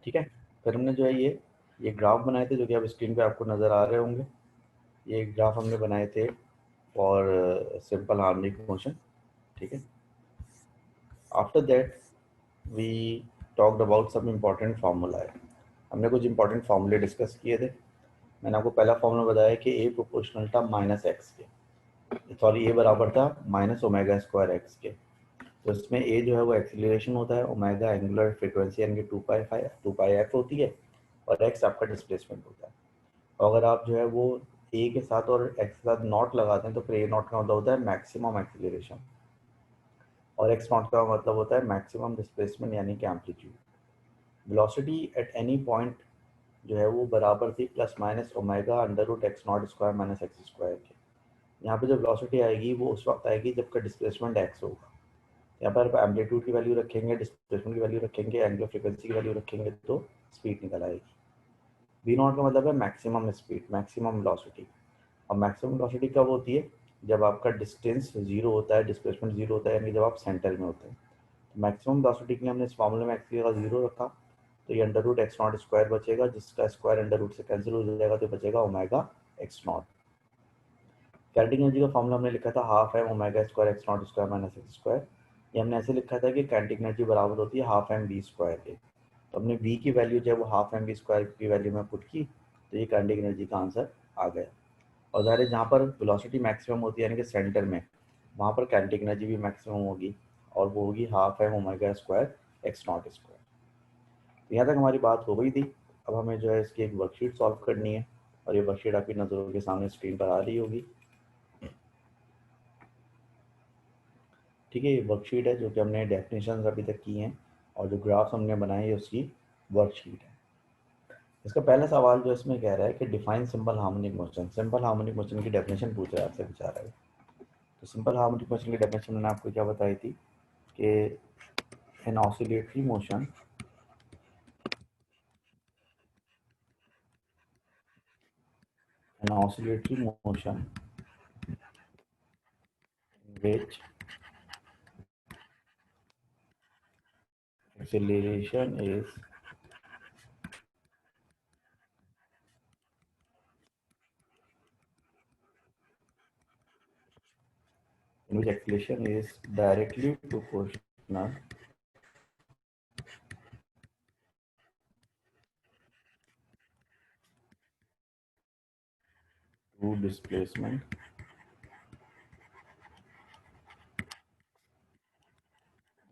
ठीक है। फिर हमने जो है ये ग्राफ बनाए थे जो कि अब स्क्रीन पे आपको नज़र आ रहे होंगे। ये ग्राफ हमने बनाए थे फॉर सिंपल हार्मोनिक मोशन। ठीक है। After that we talked about some important formula. हमने कुछ इंपॉर्टेंट फार्मूले डिस्कस किए थे। मैंने आपको पहला फार्मूला बताया कि ए प्रोपोर्शनल था माइनस एक्स के, सॉरी ए बराबर था माइनस ओमेगा स्क्वायर एक्स के। तो इसमें ए जो है वो एक्सीलरेशन होता है, ओमेगा एंगुलर फ्रीक्वेंसी यानी कि 2 पाई एफ होती है, और एक्स आपका डिस्प्लेसमेंट होता है। और अगर आप जो है वो ए के साथ और एक्स के साथ नॉट लगाते हैं तो फिर ए नॉट का मतलब होता है मैक्सिमम एक्सीलरेशन, और एक्स नॉट का मतलब होता है मैक्सिमम डिस्प्लेसमेंट यानी कि amplitude. Velocity at any point जो है वो बराबर थी plus minus omega under root X naught square minus X square के। यहाँ पे जो वेलोसिटी आएगी वो उस वक्त आएगी जब का डिस्प्लेसमेंट एक्स होगा। यहाँ पर आप एम्पलीट्यूड की वैल्यू रखेंगे, डिस्प्लेसमेंट की वैल्यू रखेंगे, एंगुलर फ्रीक्वेंसी की वैल्यू रखेंगे तो स्पीड निकल आएगी। वी नॉट का मतलब है मैक्सिमम स्पीड, मैक्सिमम वेलोसिटी। और मैक्सिमम वेलोसिटी कब होती है? जब आपका डिस्टेंस जीरो होता है, डिस्प्लेसमेंट जीरो होता है, यानी जब आप सेंटर में होते हैं। तो मैक्सिमम वेलोसिटी के लिए हमने इस फॉर्मूले में एक्स की जगह जीरो रखा, तो ये under root X naught square बचेगा, जिसका स्क्वायर अंडर रूट से कैंसिल हो जाएगा तो बचेगा omega X naught. Kinetic energy का फॉर्मूला हमने लिखा था half M omega square x naught square minus X square. ये हमने ऐसे लिखा था कि काइनेटिक एनर्जी बराबर होती है हाफ एम वी स्क्वायर के। तो हमने वी की वैल्यू जो है वो हाफ एम वी स्क्वायर की वैल्यू में पुट की, तो ये काइनेटिक एनर्जी का आंसर आ गया। और ज़ाहिर है जहाँ पर वेलोसिटी मैक्सिमम होती है यानी कि सेंटर में, वहाँ पर काइनेटिक एनर्जी भी मैक्सिमम होगी, और वो होगी half M omega square x naught square. तो यहाँ तक हमारी बात हो गई थी। अब हमें जो है इसकी एक वर्कशीट सॉल्व करनी है, और ये वर्कशीट आपकी नज़रों के सामने स्क्रीन पर आ रही होगी। ठीक है, ये वर्कशीट है जो कि हमने डेफिनेशन अभी तक की हैं, और जो ग्राफ्स हमने बनाए हैं उसकी वर्कशीट है। इसका पहला सवाल जो इसमें कह रहा है कि define simple harmonic motion. Simple harmonic motion की डेफिनेशन पूछ रहा है आपसे बेचारा है। तो सिंपल हार्मोनिक मोशन की डेफिनेशन मैंने आपको क्या बताई थी कि an oscillatory motion which acceleration is directly proportional to displacement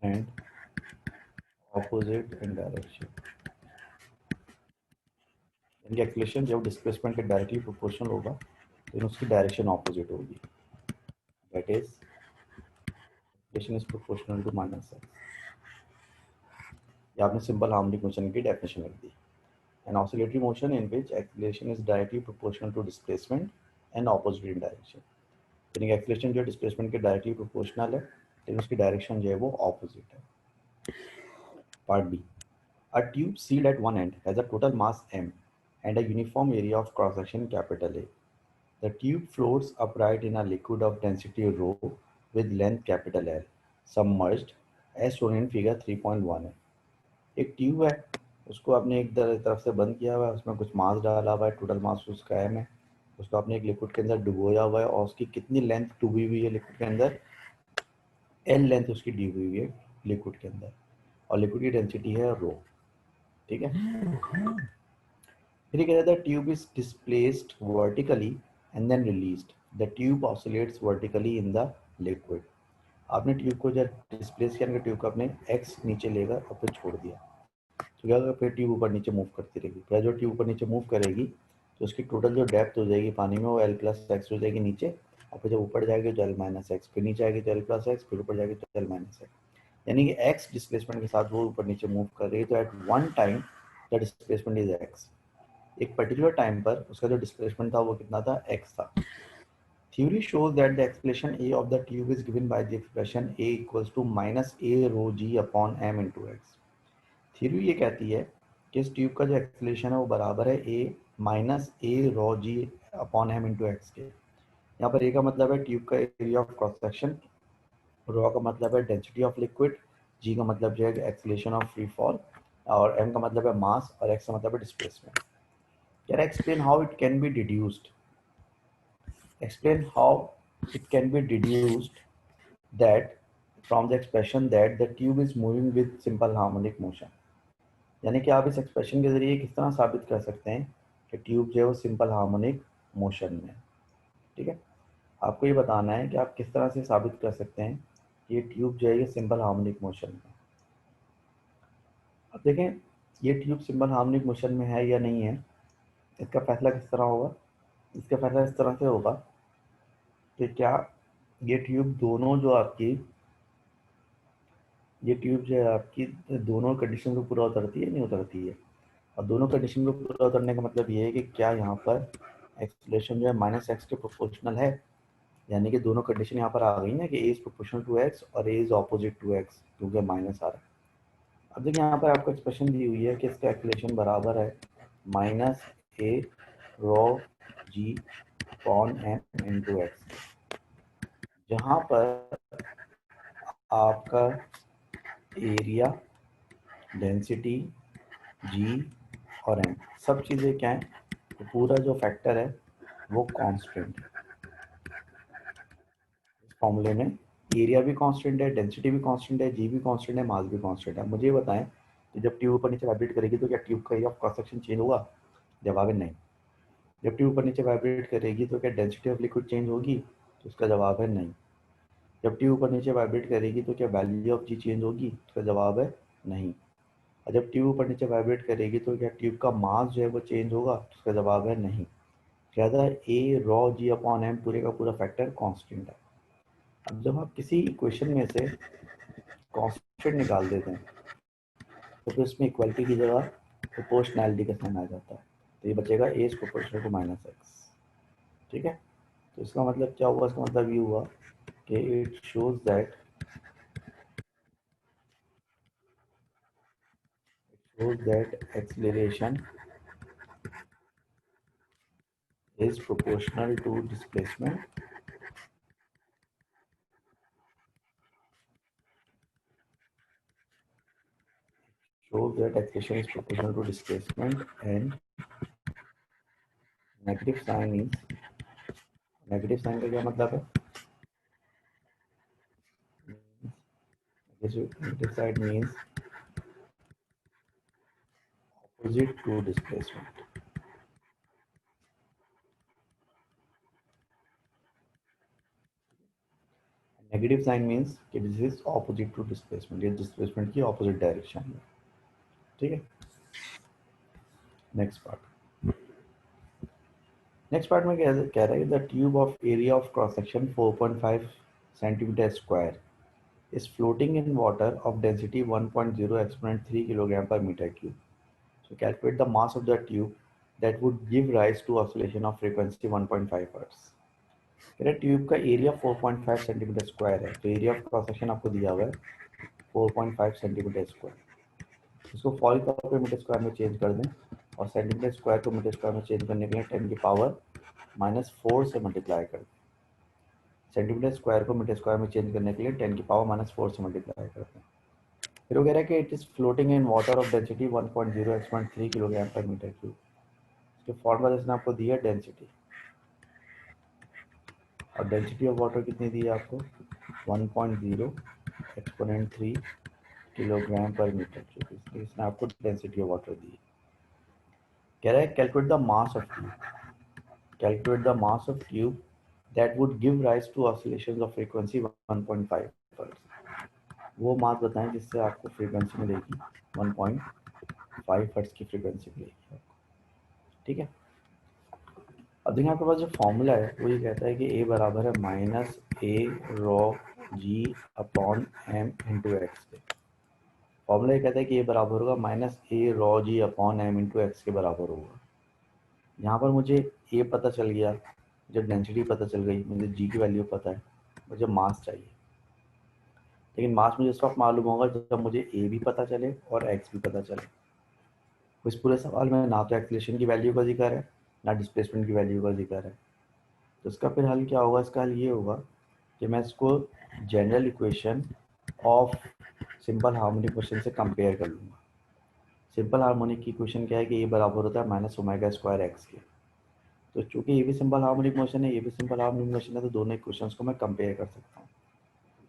and opposite in direction। यानी एक्सीलरेशन जब डिस्प्लेसमेंट के डायरेक्टली प्रोपोर्शनल होगा तो उसकी डायरेक्शन ऑपोजिट होगी, that is acceleration is proportional to minus X. ये आपने सिंपल हार्मोनिक मोशन की डेफिनेशन लिख दी। An oscillatory motion in which acceleration is directly proportional to displacement and opposite in direction. यानी एक्सीलरेशन जो डिस्प्लेसमेंट के directly proportional है लेकिन उसकी डायरेक्शन जो है वो ऑपोजिट है। Part B, a tube sealed at one end has a total mass m and a uniform area of cross section capital A. The tube floats upright in a liquid of density rho with length capital L, submerged as shown in figure 3.1 है। एक tube है, उसको आपने एक तरफ से बंद किया हुआ है, उसमें कुछ मास डाला हुआ है, टोटल मास उसका m है। उसको आपने एक लिक्विड के अंदर डुबोया हुआ है, और उसकी कितनी लेंथ डूबी हुई है लिक्विड के अंदर? L लेंथ उसकी डूबी हुई है लिक्विड के अंदर, और लिक्विड की डेंसिटी है रो। ठीक है। फिर ये कह रहा था tube is displaced vertically and then released, the tube oscillates vertically in the liquid. आपने ट्यूब को जब डिस्प्लेस किया, ट्यूब को आपने एक्स नीचे लेकर और फिर छोड़ दिया, तो क्या होगा? फिर ट्यूब ऊपर नीचे मूव करती रहेगी। फिर जो ट्यूब ऊपर नीचे मूव करेगी तो उसकी टोटल जो डेप्थ हो जाएगी पानी में वो एल प्लस एक्स हो जाएगी नीचे, और फिर जब ऊपर जाएगी तो एल माइनस एक्स, फिर नीचे आएगी तो एल प्लस एक्स, फिर ऊपर जाएगी तो एल माइनस एक्स। यानी कि एक्स डिस्प्लेसमेंट के साथ वो ऊपर नीचे मूव कर रही है, तो at one time the displacement is x. एक पर्टिकुलर टाइम पर उसका जो डिस्प्लेसमेंट था वो कितना था? x था। Theory shows that the expression a of the tube is given by the expression a equals to minus a rho g upon m into x. Theory ये कहती है कि इस ट्यूब का जो एक्सप्रेशन है वो बराबर है a minus a rho g upon m into x के। यहाँ पर a का मतलब है ट्यूब का area of cross section, rho का मतलब है डेंसिटी ऑफ लिक्विड, जी का मतलब जो है एक्सलेशन ऑफ फ्री फॉल, और m का मतलब है मास और x का मतलब है डिस्प्लेसमेंट। कह रहा है explain how it can be deduced, explain how it can be deduced that from the expression that the tube is moving with simple harmonic motion। यानी कि आप इस एक्सप्रेशन के जरिए किस तरह साबित कर सकते हैं कि ट्यूब जो है वो सिंपल हार्मोनिक मोशन में है। ठीक है, आपको ये बताना है कि आप किस तरह से साबित कर सकते हैं कि ये ट्यूब जो है ये सिंपल हार्मोनिक मोशन में है। अब देखें ये ट्यूब सिंपल हार्मोनिक मोशन में है या नहीं है, इसका फैसला किस तरह होगा। इसका फैसला इस तरह से होगा कि क्या ये ट्यूब दोनों जो आपकी ये ट्यूब जो है आपकी दोनों कंडीशन को पूरा उतरती है नहीं उतरती है। और दोनों कंडीशन को पूरा उतरने का मतलब ये है कि क्या यहाँ पर एक्सेलरेशन जो है माइनस एक्स के प्रोपोर्शनल है, यानी कि दोनों कंडीशन यहाँ पर आ गई ना कि ए इज प्रोपोर्शनल टू एक्स और ए इज ऑपोजिट टू एक्स क्योंकि माइनस आ रहा है। अब देखिए यहाँ पर आपको एक्सप्रेशन दी हुई है कि इसका एक्सेलरेशन बराबर है minus a rho g upon M into x, जहाँ पर आपका एरिया, डेंसिटी, जी और एम सब चीज़ें क्या हैं, तो पूरा जो फैक्टर है वो कांस्टेंट है। इस फॉर्मूले में एरिया भी कांस्टेंट है, डेंसिटी भी कांस्टेंट है, जी भी कांस्टेंट है, मास भी कांस्टेंट है। मुझे ये बताएं कि जब ट्यूब ऊपर नीचे वाइब्रेट करेगी तो क्या ट्यूब का area of cross section change होगा? जवाब है नहीं। जब ट्यूब ऊपर नीचे वाइब्रेट करेगी तो क्या डेंसिटी ऑफ लिक्विड चेंज होगी? तो इसका जवाब है नहीं। जब ट्यूब ऊपर नीचे वाइब्रेट करेगी तो क्या वैल्यू ऑफ जी चेंज होगी? इसका जवाब है नहीं। और जब ट्यूब ऊपर नीचे वाइब्रेट करेगी तो क्या ट्यूब का मास जो है वो चेंज होगा? उसका जवाब है नहीं। लिहाजा ए रॉ जी अपॉन एम पूरे का पूरा फैक्टर कांस्टेंट है। अब जब आप किसी इक्वेशन में से कांस्टेंट निकाल देते हैं तो फिर उसमें इक्वलिटी की जगह प्रोपोर्शनैलिटी का साइन आ जाता है, तो ये बचेगा A is proportional to minus X. ठीक है, तो इसका मतलब क्या हुआ? इसका मतलब ये हुआ कि it shows that acceleration is proportional to displacement and negative sign is, negative sign का क्या मतलब है? Negative side means opposite to displacement। Negative sign means कि this is opposite to displacement, ये डिस्प्लेसमेंट की ऑपोजिट डायरेक्शन में। ठीक है, नेक्स्ट पार्ट। नेक्स्ट पार्ट में कह रहा है the tube of area of cross section 4.5 centimetre square is floating in water of density 1.0 exponent 3 kilogram per meter cube. So calculate the mass of the tube that would give rise to oscillation of frequency 1.5 hertz। कह रहे tube का area 4.5 centimetre square है, तो area of cross section आपको दिया हुआ है 4.5 centimetre square. इसको फॉल तौर पे मीटर स्क्वायर में चेंज कर दें और सेंटीमीटर स्क्वायर को मीटर स्क्वायर में चेंज करने के लिए 10 की पावर -4 से मल्टीप्लाई कर दें। सेंटीमीटर स्क्वायर को मीटर स्क्वायर में चेंज करने के लिए 10 की पावर -4 से मल्टीप्लाई करते हैं। फिर वो कह रहा है कि it is floating in water of density 1.0 exponent 3 kilogram पर मीटर क्यूब। इसके फॉर्मूला इसने आपको दिया डेंसिटी, और डेंसिटी ऑफ वाटर कितनी दी है आपको? 1.0 एक्सपोनेंट 3 किलोग्राम पर मीटर क्यूब, इसलिए इसने आपको डेंसिटी ऑफ वाटर दी है। कह रहा है calculate the mass of tube, calculate the mass of tube that would give rise to oscillations of frequency 1.5 hertz. वो मास बताएं जिससे आपको फ्रीक्वेंसी मिलेगी 1.5 हर्ट्ज की फ्रीक्वेंसी मिलेगी। ठीक है, अब देखिए आपके पास जो फॉर्मूला है वो ये कहता है कि ए बराबर है माइनस ए रॉ जी अपॉन एम इंटू एक्स के। फॉर्मूला ये कहता है कि ए बराबर होगा माइनस ए रॉ जी अपॉन एम इंटू एक्स के बराबर होगा। यहाँ पर मुझे ए पता चल गया, मुझे डेंसिटी पता चल गई, मुझे जी की वैल्यू पता है, मुझे मास चाहिए। लेकिन मास मुझे उस वक्त मालूम होगा जब मुझे ए भी पता चले और एक्स भी पता चले। इस पूरे सवाल में ना तो एक्सीलरेशन की वैल्यू का जिक्र है ना डिस्प्लेसमेंट की वैल्यू का जिक्र है। तो इसका फिर हल क्या होगा? इसका हल ये होगा कि मैं इसको general equation of simple harmonic motion से कंपेयर कर लूँगा। सिंपल हार्मोनिक की इक्वेशन क्या है कि ये बराबर होता है माइनस ओमेगा स्क्वायर एक्स के। तो चूंकि ये भी सिंपल हार्मोनिक मोशन है, ये भी सिंपल हार्मोनिक मोशन है, तो दोनों इक्वेशंस को मैं कंपेयर कर सकता हूँ।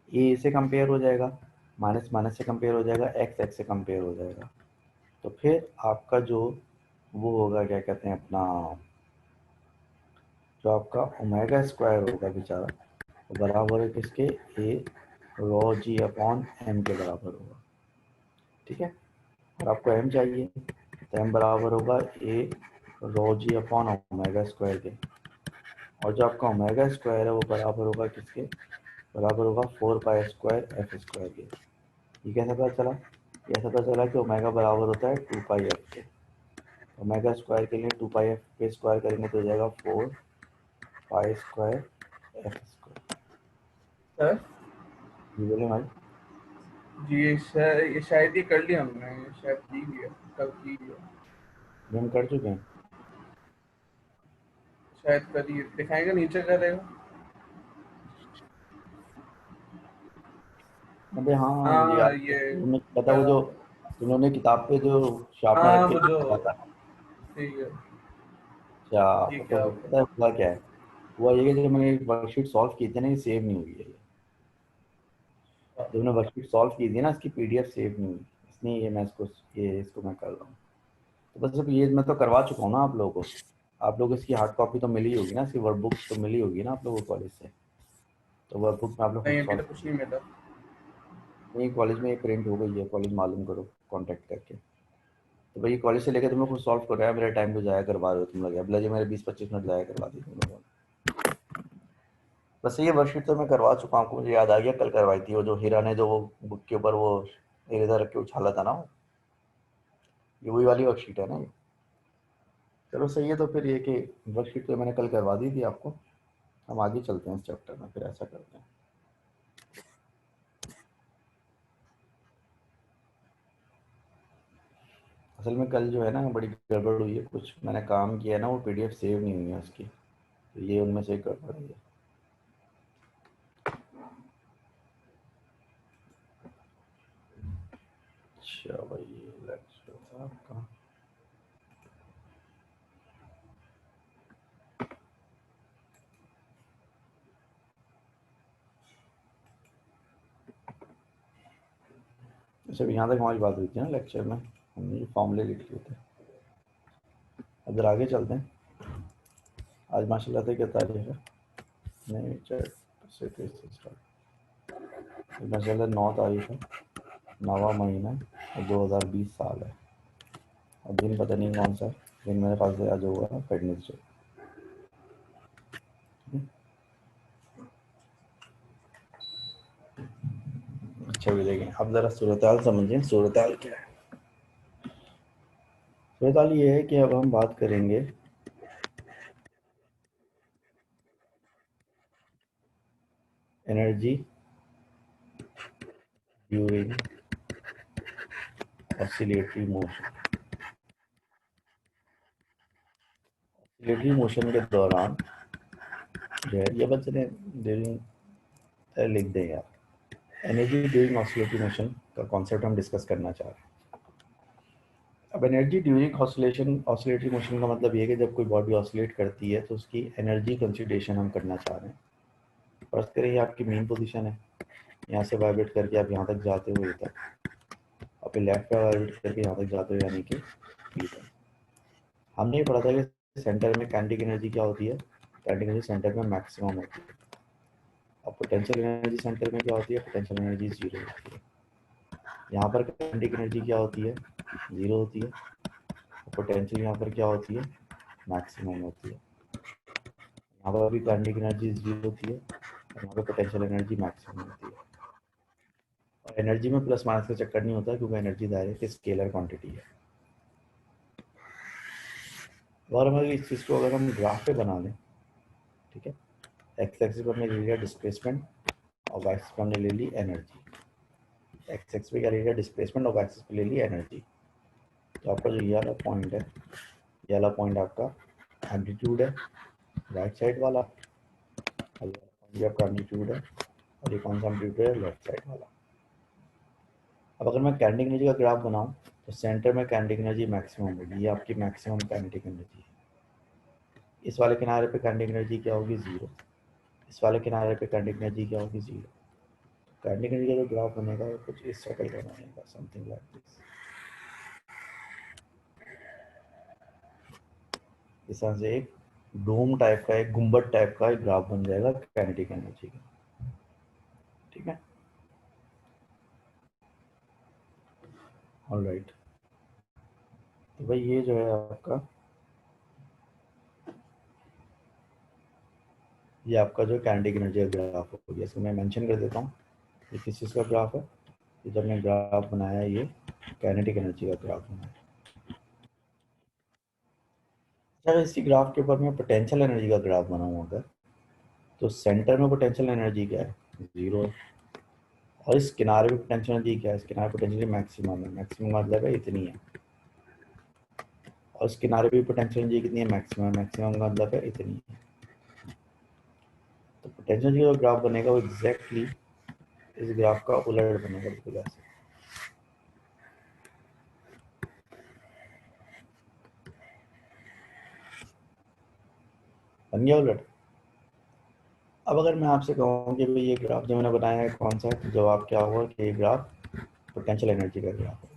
ये से कंपेयर हो जाएगा, माइनस माइनस से कंपेयर हो जाएगा, एक्स एक्स से कंपेयर हो जाएगा। तो फिर आपका जो वो होगा, क्या कहते हैं अपना, जो आपका ओमेगा स्क्वायर होगा बेचारा, वो बराबर है किसके, ए रो जी अपॉन एम के बराबर होगा। ठीक है, और आपको एम चाहिए तो एम बराबर होगा ए rho g upon omega square के। और जो आपका ओमेगा स्क्वायर है वो बराबर होगा किसके, बराबर होगा 4 पाई स्क्वायर एफ स्क्वायर के। ये कैसे पता चला, ये ऐसा पता चला कि ओमेगा बराबर होता है 2 पाई एफ के। ओमेगा स्क्वायर के लिए 2 पाई एफ पे स्क्वायर करेंगे तो हो जाएगा 4 pi square F square. Sir ji बोले भाई। जी, ये शायद ये कर लिया हमने, ये शायद की लिया, कल की लिया, ये हम कर चुके हैं। शायद करिए, दिखाएगा नीचे करेगा। अबे हाँ, मुझे हाँ याद है, ये तुमने पता वो करा। जो तुमने किताब पे जो शार्पनर हाँ रख के वो जो, लिखा था। ठीक है। जी अच्छा, तो क्या हो पता है हुआ क्या है, हुआ ये कि जब मैंने वर्कशीट सॉल्व की थी ना, ये सेव नहीं हुई है। गया? जब मैंने वर्कशीट सॉल्व की थी ना, इसकी पीडीएफ सेव नहीं हुई, इसलिए ये मैं इसको मैं कर रहा हूँ। तो बस अब ये मैं तो करवा चुका हूँ ना आप लोगों को। आप लोगों को इसकी हार्ड कॉपी तो मिली होगी ना, इसकी वर्कबुक तो मिली होगी ना आप लोगों को कॉलेज से। तो वर्कबुक में आप लोग खुद नहीं अभी सॉल्व तो कुछ नहीं कीजिए। मिला। नहीं, कॉलेज में ये प्रिंट हो गई है, कॉलेज मालूम करो कॉन्टेक्ट करके। तो भाई कॉलेज से लेकर तुम्हें खुद सॉल्व कर रहा है, मेरे टाइम को जाया करवा रहे हो तुम लोग, अब लगे मेरे 20-25 मिनट जाया करवा दी तुम लोगों ने। बस ये वर्कशीट तो मैं करवा चुका हूँ, आपको मुझे याद आ गया, कल करवाई थी वो, जो हीरा ने जो वो बुक के ऊपर वो इरेजर रख के उछाला था ना वो, ये वही वाली वर्कशीट है ना ये। चलो सही है, तो फिर ये कि वर्कशीट तो मैंने कल करवा दी थी आपको। हम आगे चलते हैं इस चैप्टर में, फिर ऐसा करते हैं। असल में कल जो है ना बड़ी गड़बड़ हुई है, कुछ मैंने काम किया है ना, वो पीडीएफ सेव नहीं हुई है उसकी, तो ये उनमें से एक गड़बड़ है। अच्छा भाई, ये लेक्चर था आपका। अच्छा, यहाँ तक हमारी बात हुई थी ना लेक्चर में, हमने ये फॉर्मूले लिख लिए थे। अगर आगे चलते हैं, आज माशाल्लाह से क्या तारीख है, नहीं चल से माशाल्लाह 9 तारीख है, 9वां महीना और 2020 साल है। और दिन पता नहीं कौन सा दिन मेरे पास आज हुआ है, वेडनेसडे। अच्छा भी देखें, अब ज़रा सूरत हाल समझें, सूरत हाल क्या है। सूरत हाल ये है कि अब हम बात करेंगे energy during oscillatory motion. Oscillatory motion के दौरान जो है, ये बच्चे ने ड्यूरिंग लिख दें यार, एनर्जी ड्यूरिंग ऑसिलेटरी मोशन का कॉन्सेप्ट हम डिस्कस करना चाह रहे हैं। अब energy during oscillation, oscillatory motion का मतलब ये है कि जब कोई बॉडी ऑसिलेट करती है तो उसकी एनर्जी कंसिडरेशन हम करना चाह रहे हैं। फर्स्ट करें ये आपकी मेन पोजीशन है, यहाँ से वाइब्रेट करके आप यहाँ तक जाते हो, ये तक, और फिर लेफ्ट पे वाइब्रेट करके यहाँ तक जाते हो, यानी कि बी तक। हमने ये पढ़ा था कि सेंटर में काइनेटिक एनर्जी क्या होती है, काइनेटिक एनर्जी सेंटर में मैक्सिमम होती है। और पोटेंशियल एनर्जी सेंटर में क्या होती है, पोटेंशियल एनर्जी जीरो होती है। यहाँ पर काइनेटिक एनर्जी क्या होती है, जीरो होती है। पोटेंशियल यहाँ पर क्या होती है, मैक्सिमम होती है। यहाँ पर भी काइनेटिक एनर्जी जीरो होती है और यहाँ पर पोटेंशियल एनर्जी मैक्सिमम होती है। और एनर्जी में प्लस माइनस का चक्कर नहीं होता, क्योंकि एनर्जी डायरेक्ट स्केलर क्वांटिटी है। और हमारी इस चीज़ को अगर हम ग्राफ पे बना लें, ठीक है, एक्स एक्सिस पर हमने ले लिया डिस्प्लेसमेंट और वाई एक्सिस पर हमने ले ली एनर्जी। एक्स एक्सिस पे क्या ले लिया डिस्प्लेसमेंट और वाई एक्सिस पे ले ली एनर्जी। तो आपका जो ये वाला पॉइंट है, ये वाला पॉइंट आपका एम्पलीट्यूड है राइट साइड वाला, और ये पॉइंट भी आपका एम्पलीट्यूड है, और ये कौन सा एम्पलीट्यूड है, लेफ्ट साइड वाला। अब अगर मैं काइनेटिक एनर्जी का ग्राफ बनाऊं तो सेंटर में काइनेटिक एनर्जी मैक्सिमम होगी, ये आपकी मैक्सिमम काइनेटिक एनर्जी है। इस वाले किनारे पे काइनेटिक एनर्जी क्या होगी, 0। इस वाले किनारे पे काइनेटिक एनर्जी क्या होगी, 0। काइनेटिक एनर्जी का जो ग्राफ बनेगा वो कुछ इस शक्ल का बनेगा, समथिंग लाइक दिस। इस तरह से एक डोम टाइप का, एक गुंबद टाइप का एक ग्राफ बन जाएगा काइनेटिक एनर्जी का, ठीक है। ऑलराइट, तो भाई ये जो है आपका, ये आपका जो काइनेटिक एनर्जी का ग्राफ हो गया। इसको मैं मेंशन कर देता हूँ, ये किस चीज़ का ग्राफ है, ये जब मैं ग्राफ बनाया ये काइनेटिक एनर्जी का ग्राफ बनाया। अच्छा, इसी ग्राफ के ऊपर मैं पोटेंशियल एनर्जी का ग्राफ बनाऊँ अगर, तो सेंटर में पोटेंशियल एनर्जी क्या है, 0 है। और इस किनारे पे पोटेंशियल एनर्जी क्या है, इस किनारे पोटेंशियल मैक्सिमम है, मैक्सिमम मतलब है इतनी है। और इस किनारे पे पोटेंशियल एनर्जी कितनी है, मैक्सिमम, मैक्सिमम का मतलब है इतनी है। तो पोटेंशियल एनर्जी का ग्राफ बनेगा वो एग्जैक्टली इस ग्राफ का उलट बनेगा, बिल्कुल ऐसे। बन गया उलट। अब अगर मैं आपसे कहूँ कि भाई ये ग्राफ जो मैंने बनाया है कौन सा है, तो जवाब क्या होगा कि ये ग्राफ पोटेंशियल एनर्जी का ग्राफ है।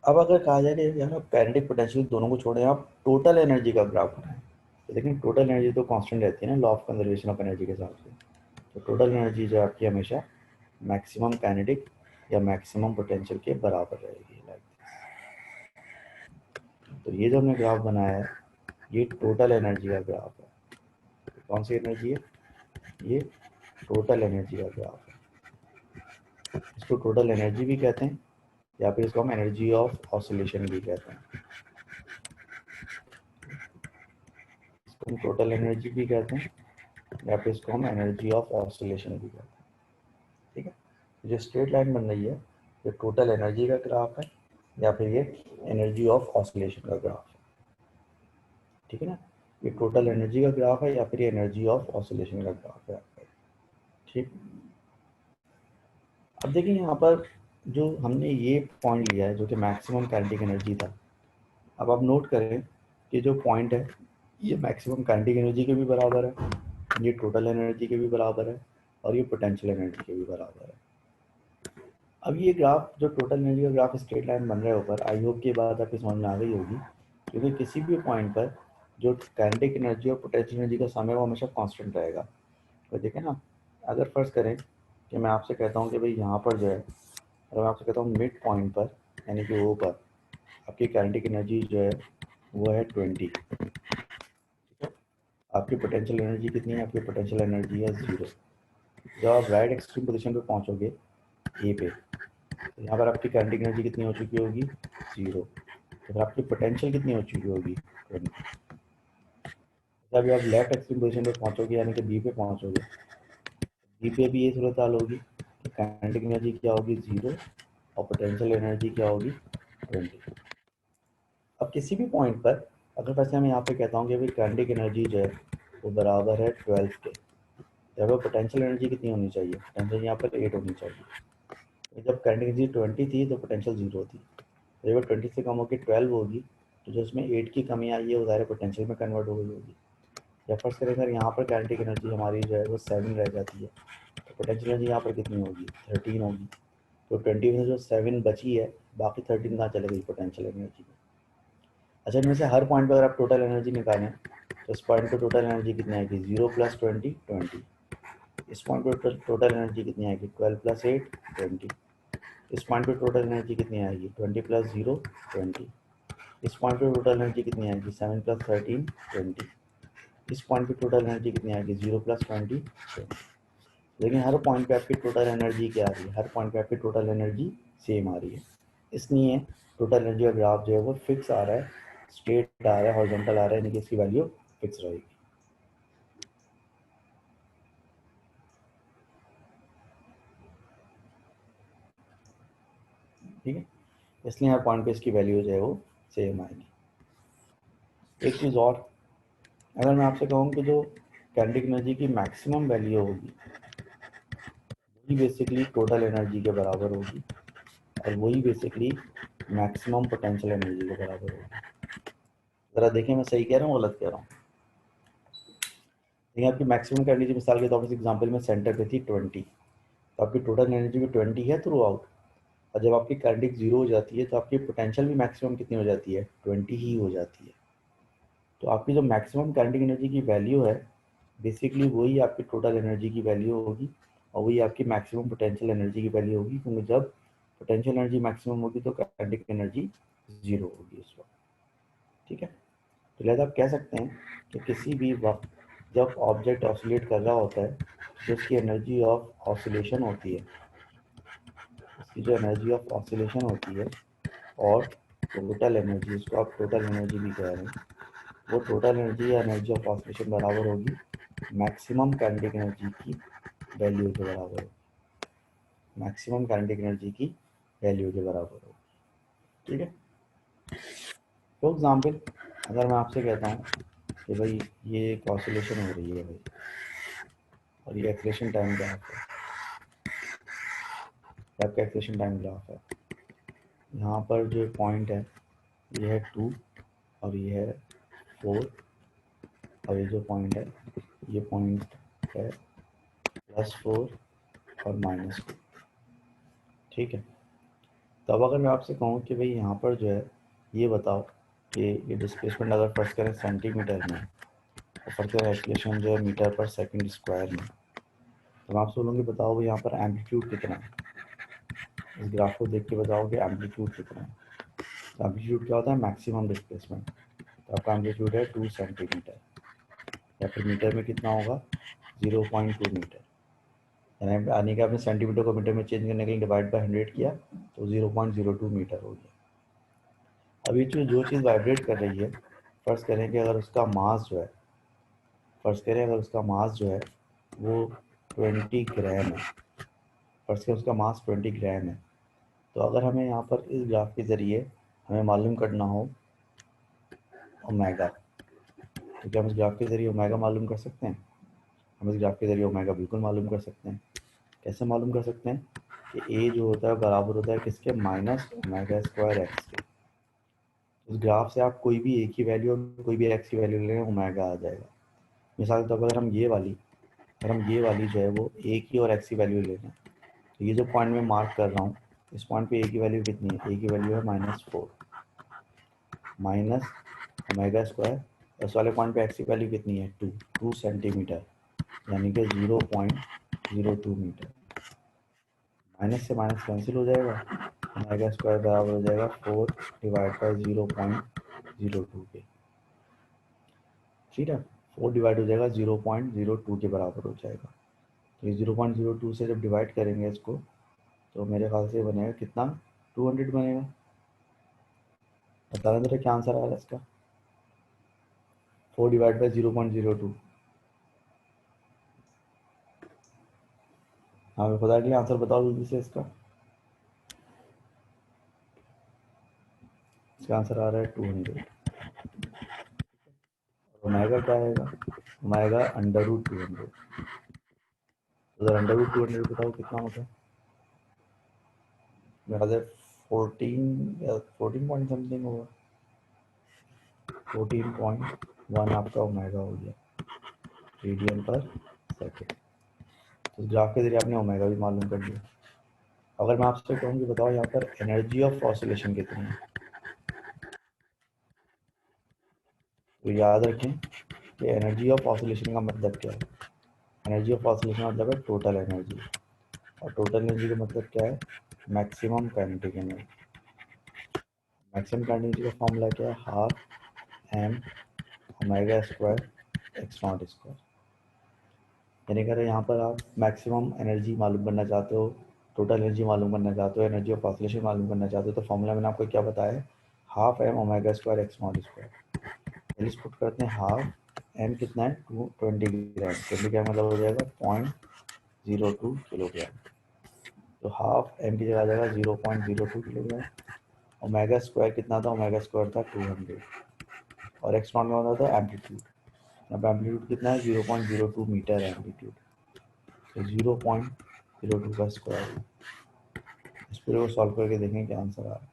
अब अगर कहा जाए कि यार आप काइनेटिक पोटेंशियल दोनों को छोड़ें, आप टोटल एनर्जी का ग्राफ बनाएं, तो लेकिन टोटल एनर्जी तो कांस्टेंट रहती है ना, law of conservation of energy के हिसाब से। तो टोटल एनर्जी जो आपकी हमेशा मैक्सिमम काइनेटिक या मैक्सिमम पोटेंशियल के बराबर रहेगी, लाइक। तो ये जो हमने ग्राफ बनाया है ये टोटल एनर्जी का ग्राफ है। कौन सी एनर्जी है, ये टोटल एनर्जी का ग्राफ है। इसको टोटल एनर्जी भी कहते हैं, या फिर इसको हम एनर्जी ऑफ ऑसिलेशन भी कहते हैं। इसको हम टोटल एनर्जी भी कहते हैं, या फिर इसको हम एनर्जी ऑफ ऑसिलेशन भी कहते हैं, ठीक है। जो स्ट्रेट लाइन बन रही है ये टोटल एनर्जी का ग्राफ है, या फिर ये एनर्जी ऑफ ऑसिलेशन का ग्राफ है, ठीक है ना। ये टोटल एनर्जी का ग्राफ है या फिर ये एनर्जी ऑफ ऑसिलेशन का ग्राफ है, ठीक। अब देखिए यहाँ पर जो हमने ये पॉइंट लिया है जो कि मैक्सिमम काइनेटिक एनर्जी था, अब आप नोट करें कि जो पॉइंट है ये मैक्सिमम काइनेटिक एनर्जी के भी बराबर है, ये टोटल एनर्जी के भी बराबर है, और ये पोटेंशियल एनर्जी के भी बराबर है। अब ये ग्राफ जो टोटल एनर्जी का ग्राफ स्ट्रेट लाइन बन रहा है ऊपर, आई होप की बात आपकी समझ में आ गई होगी, क्योंकि किसी भी पॉइंट पर जो काइनेटिक एनर्जी और पोटेंशियल एनर्जी का सम है वो हमेशा कांस्टेंट रहेगा। तो देखें ना, अगर फर्ज करें कि मैं आपसे कहता हूँ कि भाई यहाँ पर जो है, अगर मैं आपसे कहता हूँ मिड पॉइंट पर यानी कि ओ पर आपकी काइनेटिक एनर्जी जो है वो है 20, ठीक है। आपकी पोटेंशियल एनर्जी कितनी है, आपकी पोटेंशियल एनर्जी है 0। जब आप राइट एक्सट्रीम पोजीशन पे पहुँचोगे ए पे, तो यहाँ पर आपकी काइनेटिक एनर्जी कितनी हो चुकी होगी, 0। तो फिर आपकी पोटेंशियल कितनी हो चुकी होगी, 20। जब आप लेफ्ट एक्सट्रीम पोजीशन पे पहुँचोगे यानी कि बी पे पहुँचोगे, बी पे भी ये सूरत हाल होगी कि काइनेटिक एनर्जी क्या होगी, 0, और पोटेंशियल एनर्जी क्या होगी, 20। अब किसी भी पॉइंट पर अगर वैसे मैं यहाँ पे कहता हूँ कि भाई काइनेटिक एनर्जी जो है वो बराबर है 12 के, जब पोटेंशियल एनर्जी कितनी होनी चाहिए, पोटेंशियल यहाँ पर 8 होनी चाहिए। जब काइनेटिक एनर्जी 20 थी तो पोटेंशियल 0 थी, जब 20 से कम होकर 12 होगी तो जो उसमें 8 की कमी आई है वो ज़ाहिर पोटेंशियल में कन्वर्ट हो गई होगी। या फर्स्ट करें अगर यहाँ पर काइनेटिक एनर्जी हमारी जो है वो 7 रह जाती है, तो पोटेंशियल एनर्जी यहाँ पर कितनी होगी, 13 होगी। तो 20 में जो 7 बची है, बाकी 13 कहाँ चले गई पोटेंशियल एनर्जी में। अच्छा, इनमें से हर पॉइंट पर अगर आप टोटल एनर्जी निकालें तो इस पॉइंट पर टोटल एनर्जी कितनी आएगी, 0 + 20 20। इस पॉइंट पर टोटल एनर्जी कितनी आएगी, 12 + 8 20। इस पॉइंट पर टोटल एनर्जी कितनी आएगी, 20 + 0 20। इस पॉइंट पर टोटल एनर्जी कितनी आएगी, 7 + 13 20। इस पॉइंट पे टोटल एनर्जी कितनी आएगी, 0 + 20 20। लेकिन हर पॉइंट पे आपकी टोटल एनर्जी क्या आ रही है, हर पॉइंट पे आपकी टोटल एनर्जी सेम आ रही है। इसलिए टोटल एनर्जी का ग्राफ जो है वो फिक्स आ रहा है, स्ट्रेट आ रहा है, हॉरिजॉन्टल आ रहा है, यानी कि इसकी वैल्यू फिक्स रहेगी। ठीक है, इसलिए हर पॉइंट पे इसकी वैल्यू जो है वो सेम आएगी। एक चीज़ और, अगर मैं आपसे कहूँ कि जो काइनेटिक एनर्जी की मैक्सिमम वैल्यू होगी वही बेसिकली टोटल एनर्जी के बराबर होगी, और वही बेसिकली मैक्सिमम पोटेंशियल एनर्जी के बराबर होगी। ज़रा देखें मैं सही कह रहा हूँ गलत कह रहा हूँ। देखिए आपकी मैक्सिमम एनर्जी मिसाल के तौर पर एग्जाम्पल में सेंटर पे थी 20, तो आपकी टोटल एनर्जी भी 20 है थ्रू आउट। और जब आपकी करंट 0 हो जाती है तो आपकी पोटेंशियल भी मैक्सिमम कितनी हो जाती है, 20 ही हो जाती है। तो आपकी जो मैक्सिमम काइनेटिक एनर्जी की वैल्यू है बेसिकली वही आपकी टोटल एनर्जी की वैल्यू होगी और वही आपकी मैक्सिमम पोटेंशियल एनर्जी की वैल्यू होगी, क्योंकि जब पोटेंशियल एनर्जी मैक्सिमम होगी तो काइनेटिक एनर्जी 0 होगी उस वक्त। ठीक है, तो लिहाजा आप कह सकते हैं कि किसी भी वक्त जब ऑब्जेक्ट ऑसिलेट कर रहा होता है तो उसकी एनर्जी ऑफ ऑसिलेशन होती है, उसकी जो एनर्जी ऑफ ऑसिलेशन होती है और टोटल एनर्जी, उसको आप टोटल एनर्जी भी कह रहे हैं, वो टोटल एनर्जी या एनर्जी ऑफ ऑसिलेशन बराबर होगी मैक्सिमम काइनेटिक एनर्जी की वैल्यू के बराबर होगी, मैक्सिमम काइनेटिक एनर्जी की वैल्यू के बराबर होगी। ठीक है, फॉर एग्जाम्पल अगर मैं आपसे कहता हूँ कि भाई ये एक ऑसिलेशन हो रही है भाई और ये एक्सलेशन टाइम ग्राफ है, आपका एक्सलेशन टाइम ग्राफ है, यहाँ पर जो पॉइंट है ये है 2 और ये है 4 और ये जो पॉइंट है ये पॉइंट है +4 और -2। ठीक है, तो अब अगर मैं आपसे कहूँ कि भाई यहाँ पर जो है ये बताओ कि ये डिस्प्लेसमेंट अगर फर्स्ट करें सेंटीमीटर में और फर्स्ट करें एक्सलेशन जो है मीटर पर सेकंड स्क्वायर में, तो मैं आपसे बोलूँगी बताओ भाई यहाँ पर एम्पलीट्यूड कितना है। इस ग्राफ को देख के बताओ कि एम्पलीट्यूड कितना है। तो एम्पलीट्यूड क्या होता है, मैक्सिमम डिस्प्लेसमेंट। तो आपका एम्पलीट्यूड है 2 सेंटीमीटर या फिर मीटर में कितना होगा 0.2 मीटर। यानी आने के आपने सेंटीमीटर को मीटर में चेंज करने के लिए डिवाइड बाय 100 किया तो 0.02 मीटर हो गया। अभी जो चीज़ वाइब्रेट कर रही है, फर्ज करें कि अगर उसका मास जो है, फर्ज करें अगर उसका मास जो है वो 20 ग्राम है, फर्ज करें उसका मास 20 ग्राम है, तो अगर हमें यहाँ पर इस ग्राफ के ज़रिए हमें मालूम करना हो ओमेगा, तो क्या हम इस ग्राफ के ज़रिए ओमेगा मालूम कर सकते हैं? हम इस ग्राफ के ज़रिए ओमेगा बिल्कुल मालूम कर सकते हैं। कैसे मालूम कर सकते हैं कि ए जो होता है बराबर होता है किसके, -ओमेगा² एक्स के। उस ग्राफ से आप कोई भी एक ही वैल्यू और कोई भी एक्स की वैल्यू ले लें ओमेगा आ जाएगा। मिसाल के तौर पर अगर हम ये वाली जो है वो ए की और एक्स की वैल्यू ले लें, तो ये जो पॉइंट मैं मार्क कर रहा हूँ इस पॉइंट पे ए की वैल्यू कितनी है, ए की वैल्यू है -4 -ओमेगा², उस वाले पॉइंट पे एक्स की वैल्यू कितनी है 2 सेंटीमीटर यानी कि 0.02 मीटर। माइनस से माइनस कैंसिल हो जाएगा, ओमेगा² बराबर हो जाएगा 4 डिवाइड बाई 0.02 के। ठीक है, 4 डिवाइड हो जाएगा 0.02 के बराबर हो जाएगा। तो ये 0.02 से जब डिवाइड करेंगे इसको तो मेरे ख्याल से बनेगा कितना, 200 बनेगा। बताना जरा क्या आंसर आ रहा है इसका, 4 डिवाइड बाई 0.02। हाँ खुदा के लिए आंसर बताओ जल्दी से इसका आंसर आ रहा है 200। ओमेगा क्या आएगा, ओमेगा √200। उधर √200 बताओ कितना होता है, मेरा 14 या 14 पॉइंट समथिंग होगा, 14.1 आपका ओमेगा हो गया रेडियन पर सेकेंड। तो ग्राफ के जरिए आपने ओमेगा भी मालूम कर लिया। अगर मैं आपसे कहूँ कि बताओ यहाँ पर एनर्जी ऑफ ऑसिलेशन कितनी है, तो याद रखें कि एनर्जी ऑफ ऑसिलेशन का मतलब क्या है। एनर्जी ऑफ ऑसिलेशन का मतलब है टोटल एनर्जी, और टोटल एनर्जी का मतलब क्या है, maximum kinetic energy. Maximum kinetic energy का फॉर्मूला क्या है, 12m ओमेगा² x0²। यानी कि अगर यहाँ पर आप मैक्सिमम एनर्जी मालूम करना चाहते हो, टोटल एनर्जी मालूम करना चाहते हो, एनर्जी ऑफ ऑसिलेशन मालूम करना चाहते हो, तो फॉर्मूला मैंने आपको क्या बताया है, 12m ओमेगा² x0²। पहले पुट करते हैं, हाफ एम कितना है 20 ग्राम, 20 ग्राम मतलब हो जाएगा 0.02 किलोग्राम। तो हाफ एम की जगह आ जाएगा 0.02 किलोग्राम। ओमेगा² कितना था, ओमेगा² था 200 और x0 में होता था एम्पलीट्यूड। अब एम्पलीट्यूड कितना है 0.02 मीटर है एम्पलीट्यूड, तो 0.02 का स्क्वायर इस पूरे को सॉल्व करके देखें क्या आंसर आ रहा है।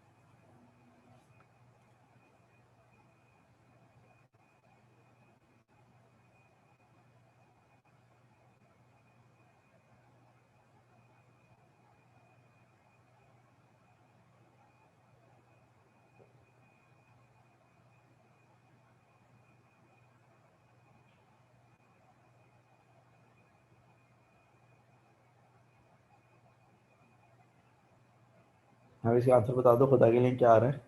हाँ, इसका आंसर बता दो खुदा के लिए क्या आ रहा है।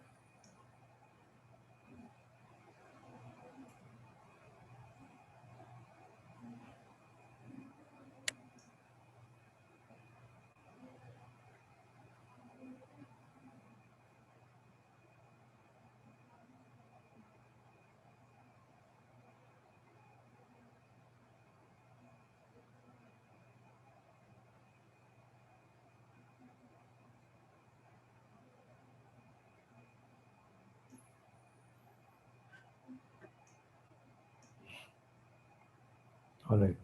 ऑलराइट,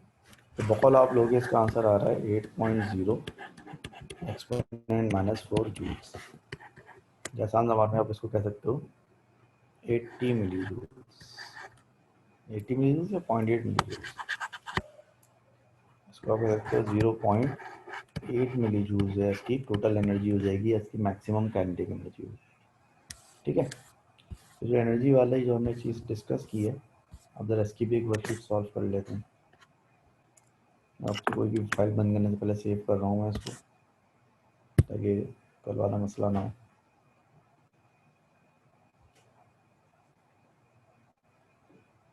तो बकौल आप लोग इसका आंसर आ रहा है 8.0 एक्सपोनेंट -4 जूल्स। आसान जबान में आप इसको कह सकते हो 80 मिली जूल्स। 80 मिली जूल्स या 0.8 मिली जूल्स, इसको आप कह सकते हो 0.8 मिली जूल्स है इसकी टोटल एनर्जी हो जाएगी, इसकी मैक्सिमम काइनेटिक एनर्जी हो जाएगी। ठीक है, तो जो एनर्जी वाला ही जो हमने चीज़ डिस्कस की है, अब जरा इसकी भी एक वर्कशीट सॉल्व कर लेते हैं। आपको कोई भी फाइल बंद करने से पहले सेव कर रहा हूँ मैं इसको, ताकि कल वाला मसला ना हो।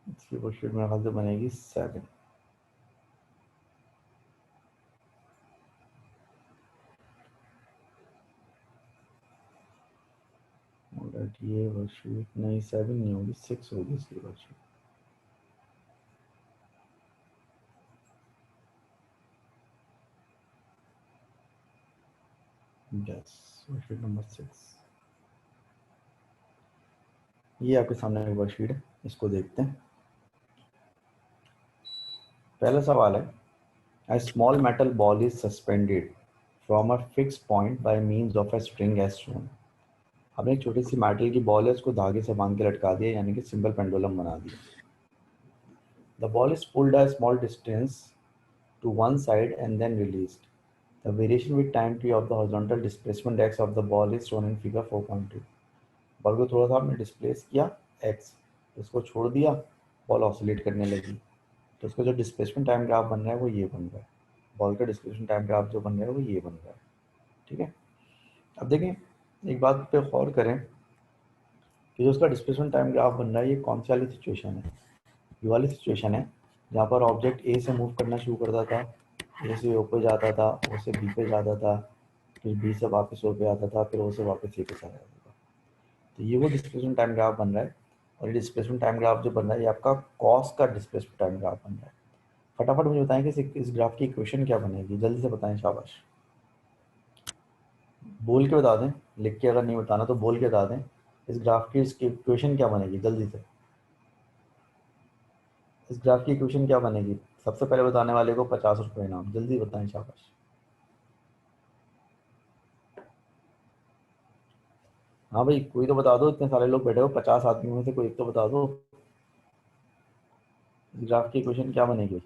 इसकी वर्कशीट मेरे ख्याल से बनेगी 7। ये वर्कशीट नहीं 7 नहीं होगी, 6 होगी इसकी वर्कशीट। Yes, worksheet number 6। ये आपके सामने एक वर्कशीट है, इसको देखते हैं। पहला सवाल है, a small metal ball is suspended from a fixed point by means of a string as shown। हमने एक छोटी सी मेटल की बॉल है, उसको धागे से बांध के लटका दिया, यानी कि सिंपल पेंडुलम बना दिया। The ball is pulled a small distance to one side and then released। The variation with time t of the horizontal displacement x of the ball is shown in figure 4.2। Ball को थोड़ा सा आपने displace किया x, इसको छोड़ दिया, ball oscillate करने लगी, तो उसका जो डिस्प्लेसमेंट टाइम ग्राफ बन रहा है वो ये बन रहा है। बॉल का डिस्प्लेसमेंट टाइम ग्राफ जो बन रहा है वो ये बन रहा है। ठीक है, अब देखें, एक बात पे गौर करें कि जो उसका डिस्प्लेसमेंट टाइम ग्राफ बन रहा है ये कौन सी वाली सिचुएशन है। ये वाली सिचुएशन है जहाँ पर ऑब्जेक्ट ए से मूव करना शुरू करता था, ए से ओ पे जाता था, ओ से बी पे जाता था, फिर बी से वापस ओ पे आता था, फिर ओ से वापस ए पे चला जाता था। तो ये वो डिस्प्लेसमेंट टाइम ग्राफ बन रहा है, और ये डिस्प्लेसमेंट टाइम ग्राफ जो बन रहा है ये आपका कॉस का डिस्प्लेसमेंट टाइम ग्राफ बन रहा है। फटाफट मुझे बताएं कि इस ग्राफ की इक्वेशन क्या बनेगी, जल्दी से बताएं, शाबाश। बोल के बता दें, लिख के अगर नहीं बताना तो बोल के बता दें, इस ग्राफ की इसकी इक्वेशन क्या बनेगी, जल्दी से। इस ग्राफ की इक्वेशन क्या बनेगी, सबसे पहले बताने वाले को 50 रुपये इनाम, जल्दी बताएं, शाबाश। हाँ भाई, कोई तो बता दो, इतने सारे लोग बैठे हो, 50 आदमी में से कोई एक तो बता दो, इस ग्राफ की इक्वेशन क्या बनेगी।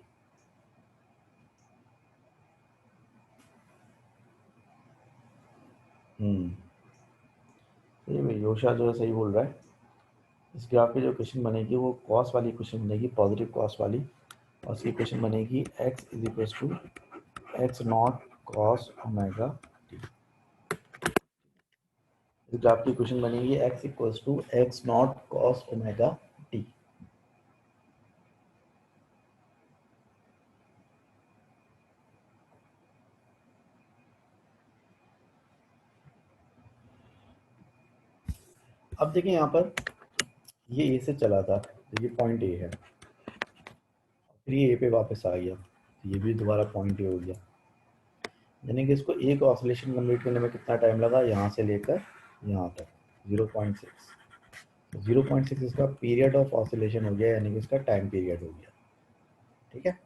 सही भाई, योशा जो है सही बोल रहा है। इस ग्राफ की जो इक्वेशन बनेगी वो कॉस वाली इक्वेशन बनेगी, पॉजिटिव कॉस वाली, और उसकी इक्वेशन बनेगी x is equal to x naught cos omega t. इस ग्राफ की इक्वेशन बनेगी x equal to x naught cos omega t. अब देखिए यहाँ पर ये ए से चला था, तो ये पॉइंट ए है, फिर ये ए पे वापस आ गया, तो ये भी दोबारा पॉइंट ए हो गया, यानी कि इसको एक ऑसिलेशन कंप्लीट करने में कितना टाइम लगा, यहाँ से लेकर यहाँ तक 0.6। 0.6 इसका पीरियड ऑफ ऑसिलेशन हो गया, यानी कि इसका टाइम पीरियड हो गया। ठीक है,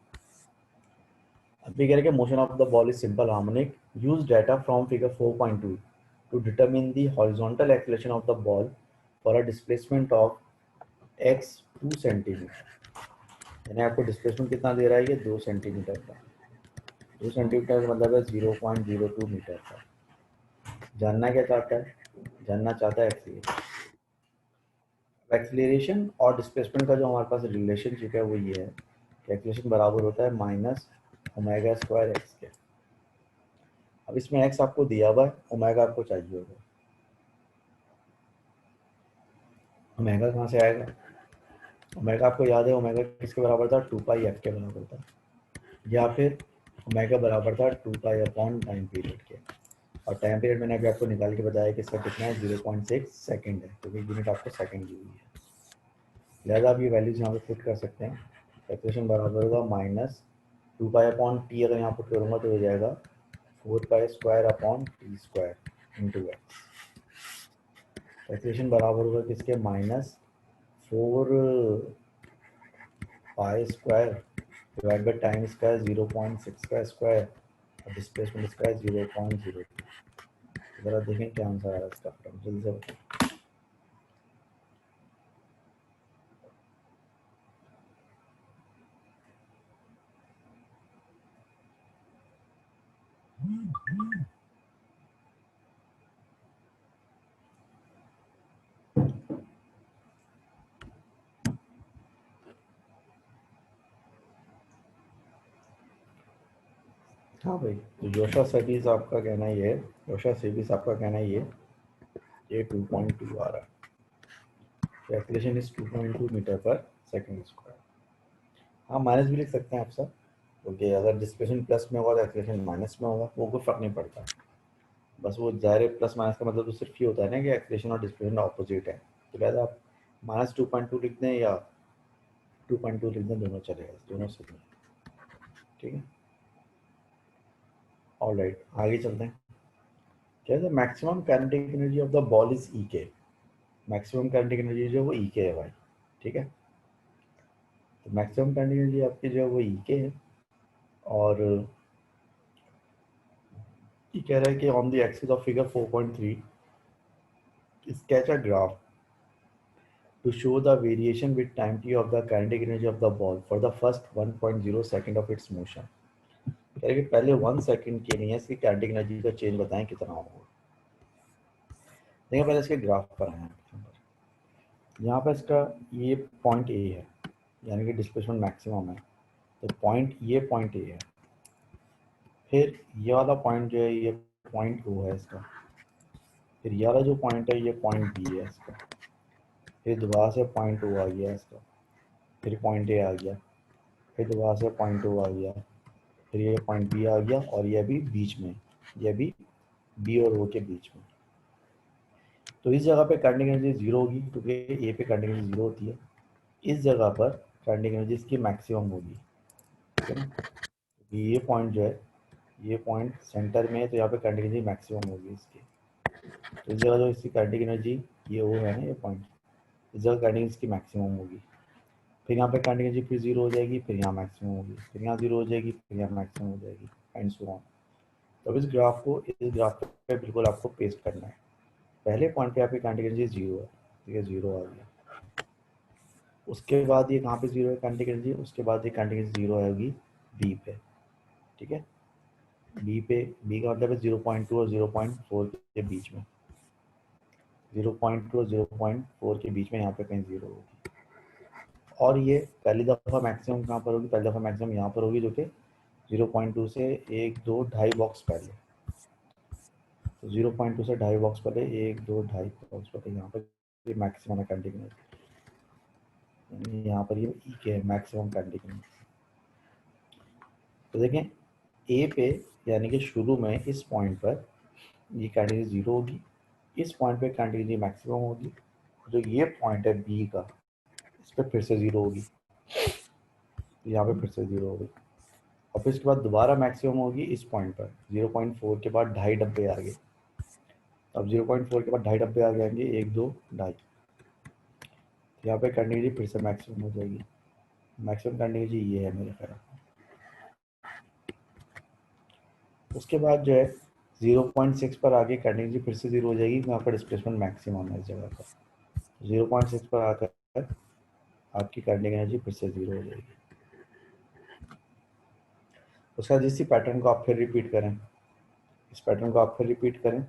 अब भी कह रहे हैं motion of the ball is simple harmonic, use data from figure 4.2। To determine the horizontal acceleration of the ball for a displacement of x 2 centimetre. यानी आपको डिस्प्लेसमेंट कितना दे रहा है, ये 2 सेंटीमीटर का। 2 सेंटीमीटर का मतलब है 0.02 मीटर का। जानना क्या चाहता है, जानना चाहता है एक्सीलरेशन। एक्सीलरेशन और डिस्प्लेसमेंट का जो हमारे पास रिलेशनशिप है वो ये है कि एक्सीलरेशन बराबर होता है माइनस ओमेगा स्क्वायर एक्स के। अब इसमें एक्स आपको दिया हुआ है, ओमेगा आपको चाहिए होगा। ओमेगा कहाँ से आएगा, ओमेगा आपको याद है, ओमेगा किसके बराबर था, 2 पाई एफ के बराबर था, या फिर ओमेगा बराबर था 2 पाई अपॉन टाइम पीरियड के। और टाइम पीरियड मैंने अभी आपको निकाल के बताया कि इसका कितना है, 0.6 सेकेंड है, क्योंकि यूनिट आपको सेकेंड दी हुई है। लिहाजा आप ये वैल्यूज यहाँ पे पुट कर सकते हैं। एक्सप्रेशन बराबर होगा माइनस 2 पाई अपॉन टी, अगर यहाँ पुट करूँगा तो हो जाएगा 4 pi square upon T square into x. Expression बराबर होगा किसके, minus 4 pi square divide by time square 0.6 का स्क्वायर और डिस्प्लेसमेंट स्क्वायर 0.02। ज़रा देखें क्या आंसर आ रहा है इसका, जल्दी से बताएं। हाँ भाई, तो जोशा सेबीस आपका कहना ये है, जोशा सेबीस आपका कहना ये 2.2 आ रहा है। तो एक्सीलरेशन इज 2.2 मीटर पर सेकंड स्क्वायर। हाँ, माइनस भी लिख सकते हैं आप सब, क्योंकि अगर डिस्प्लेसमेंट प्लस में होगा तो एक्सीलरेशन माइनस में होगा, वो कोई फर्क नहीं पड़ता। बस वो ज़ाहिर प्लस माइनस का मतलब तो सिर्फ ये होता है ना कि एक्सीलरेशन और डिस्प्लेसमेंट ऑपोजिट है। तो लिहाजा आप माइनस 2.2 लिख दें या 2.2 लिख दें, दोनों चलेगा, दोनों सही है। ठीक है, ऑल राइट, आगे चलते हैं। क्या है, maximum kinetic energy of the ball is E K. Maximum kinetic energy जो है वो ई के है भाई। ठीक है, तो मैक्सिमम काइनेटिक एनर्जी आपकी जो है वो ई के है, और ये कह रहा है कि on the axis of figure 4.3 sketch a graph to show the variation with time t of the kinetic energy of the ball for the first 1.0 second of its motion। कह रहे कि पहले 1 सेकंड के लिए इसकी काइनेटिक एनर्जी का change बताएं कितना होगा। देखिए पहले इसके ग्राफ पर आए, यहाँ पर इसका ये पॉइंट ए है, यानी कि डिस्प्लेसमेंट मैक्सिमम है, तो पॉइंट ये पॉइंट ए है। फिर ये वाला पॉइंट जो है ये पॉइंट ओ है इसका। फिर ये वाला जो पॉइंट है ये पॉइंट बी है इसका। फिर दोबारा से पॉइंट ओ आ गया इसका। फिर पॉइंट ए आ गया। फिर दोबारा से पॉइंट ओ आ गया। फिर ये पॉइंट बी आ गया, और ये भी बीच में, ये भी बी और ओ के बीच में। तो इस जगह पे काइनेटिक एनर्जी जीरो होगी, क्योंकि ए पे काइनेटिक एनर्जी जीरो होती है। इस जगह पर काइनेटिक एनर्जी इसकी मैक्सिमम होगी। ठीक है ना, ये पॉइंट जो है, ये पॉइंट सेंटर में है, तो यहाँ पे काइनेटिक एनर्जी मैक्सिमम होगी इसकी। तो इस जगह जो इसकी काइनेटिक एनर्जी ये वो है ना, ये पॉइंट, इस जगह काइनेटिक इसकी मैक्सिमम होगी। फिर यहाँ पे काइनेटिक एनर्जी फिर जीरो हो जाएगी, फिर यहाँ मैक्सिमम होगी, फिर यहाँ जीरो हो जाएगी, फिर यहाँ मैक्सिमम हो जाएगी, एंड सो ऑन। तो अब इस ग्राफ पे बिल्कुल आपको पेस्ट करना है। पहले पॉइंट पे आपकी काइनेटिक एनर्जी जीरो है, ठीक है, जीरो आ गया। उसके बाद ये कहाँ पे जीरो है काइनेटिक एनर्जी, उसके बाद ये काइनेटिक एनर्जी जीरो आएगी बी पे। ठीक है, बी पे, बी का मतलब है 0.2 और 0.4 के बीच में, 0.2 और 0.4 के बीच में यहाँ पे कहीं जीरो होगी। और ये पहली दफ़ा मैक्सिमम कहाँ पर होगी, पहली दफ़ा मैक्सिमम यहाँ पर होगी, जो कि 0.2 से 1 2 2.5 बॉक्स पहले। तो 0.2 से 2.5 बॉक्स पहले, 1 2 2.5 बॉक्स पहले यहाँ पर ये मैक्सिमम है काइनेटिक एनर्जी, यहाँ पर ये ई के है मैक्सिमम काइनेटिक एनर्जी। तो देखें ए पे, यानी कि शुरू में इस पॉइंट पर ये काइनेटिक एनर्जी जीरो होगी, इस पॉइंट पे काइनेटिक एनर्जी मैक्सिमम होगी, जो ये पॉइंट है बी का, इस पर फिर से जीरो होगी, यहाँ पे फिर से जीरो होगी, और फिर इसके बाद दोबारा मैक्सिमम होगी इस पॉइंट पर 0.4 के बाद 2.5 डब्बे आ गए। अब 0.4 के बाद 2.5 डब्बे आ जाएंगे, 1 2 2.5, यहाँ पे काइनेटिक एनर्जी फिर से मैक्सिमम हो जाएगी। मैक्सिमम काइनेटिक एनर्जी ये है मेरे ख्याल। उसके बाद जो है 0.6 पर आके काइनेटिक एनर्जी फिर से 0 हो जाएगी, वहाँ पर डिस्प्लेसमेंट मैक्सिमम है इस जगह पर। 0.6 पर आकर आपकी काइनेटिक एनर्जी फिर से 0 हो जाएगी। उसका जिस पैटर्न को आप फिर रिपीट करें, इस पैटर्न को आप फिर रिपीट करें,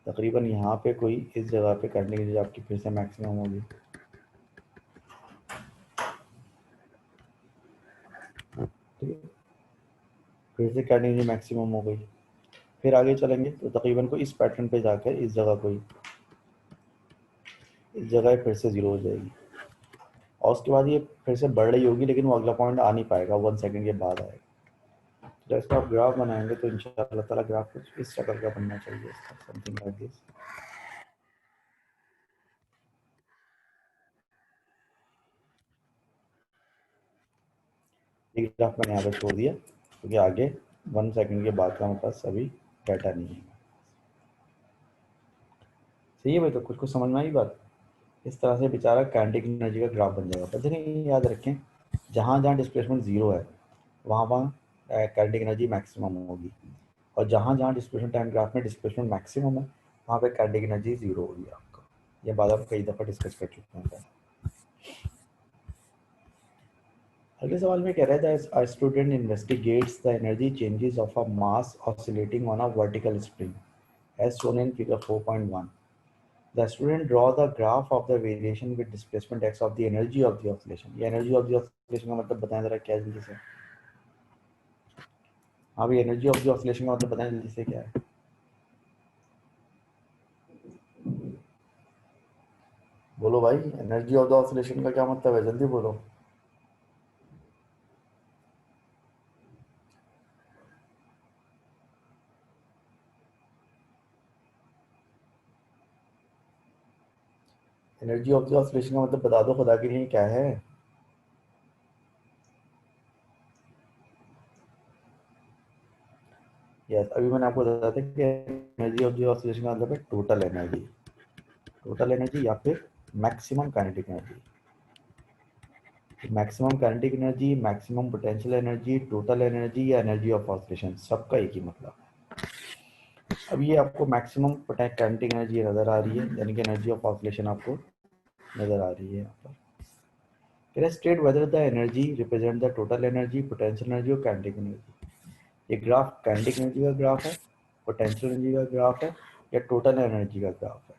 तकरीबन यहाँ पे कोई इस जगह पे काइनेटिक एनर्जी आपकी फिर से मैक्सिमम होगी। ठीक है, फिर से काइनेटिक एनर्जी मैक्सिमम हो गई। फिर आगे चलेंगे तो तकरीबन को इस पैटर्न पे जाकर इस जगह फिर से 0 हो जाएगी, और उसके बाद ये फिर से बढ़ रही होगी, लेकिन वो अगला पॉइंट आ नहीं पाएगा, 1 सेकंड के बाद आएगा। जब इसका आप ग्राफ बनाएंगे तो इंशाअल्लाह ताला ग्राफ कुछ इस शक्ल का बनना चाहिए, समथिंग लाइक दिस। ये ग्राफ मैंने यहाँ पे छोड़ दिया क्योंकि आगे 1 सेकंड के बाद का हमारे पास अभी डाटा नहीं है। सही है भाई, तो कुछ समझ में आई बात। इस तरह से बेचारा काइनेटिक एनर्जी का ग्राफ बन जाएगा। पर देखिए याद रखें, जहाँ जहाँ डिस्प्लेसमेंट 0 है वहाँ वहाँ काइनेटिक एनर्जी मैक्सिमम होगी, और जहाँ जहाँ डिस्प्लेसमेंट टाइम ग्राफ में डिस्प्लेसमेंट मैक्सिमम है वहाँ पे काइनेटिक एनर्जी 0 होगी आपका। ये बात हम कई दफ़ा डिस्कस कर चुके हैं। अगले सवाल में कह रहा है a student investigates the energy changes of a mass oscillating on a vertical spring as shown in figure 4.1. The student draw the graph of the variation with displacement x of the energy of the oscillation. ये energy of the oscillation का मतलब बताएं जरा क्या है जल्दी से। हाँ भाई, energy of the oscillation का मतलब बताएं जल्दी से क्या है। बोलो भाई, energy of the oscillation का क्या मतलब है, जल्दी बोलो। एनर्जी ऑफ द ऑसिलेशन का मतलब बता दो खुदा के लिए क्या है। यस, अभी मैंने आपको बताया था कि एनर्जी ऑफ द ऑसिलेशन का मतलब है टोटल एनर्जी, टोटल एनर्जी या फिर maximum kinetic energy. Maximum kinetic energy, maximum potential energy, total energy या एनर्जी ऑफ ऑसिलेशन, सबका एक ही मतलब है। अब ये आपको मैक्सिमम काइनेटिक एनर्जी नजर आ रही है, यानी कि एनर्जी ऑफ ऑसिलेशन आपको नजर आ रही है यहाँ पर। State whether the energy represent the total energy, potential energy और काइनेटिक एनर्जी। ये ग्राफ काइनेटिक एनर्जी का ग्राफ है, पोटेंशियल एनर्जी का ग्राफ है, या टोटल एनर्जी का ग्राफ है,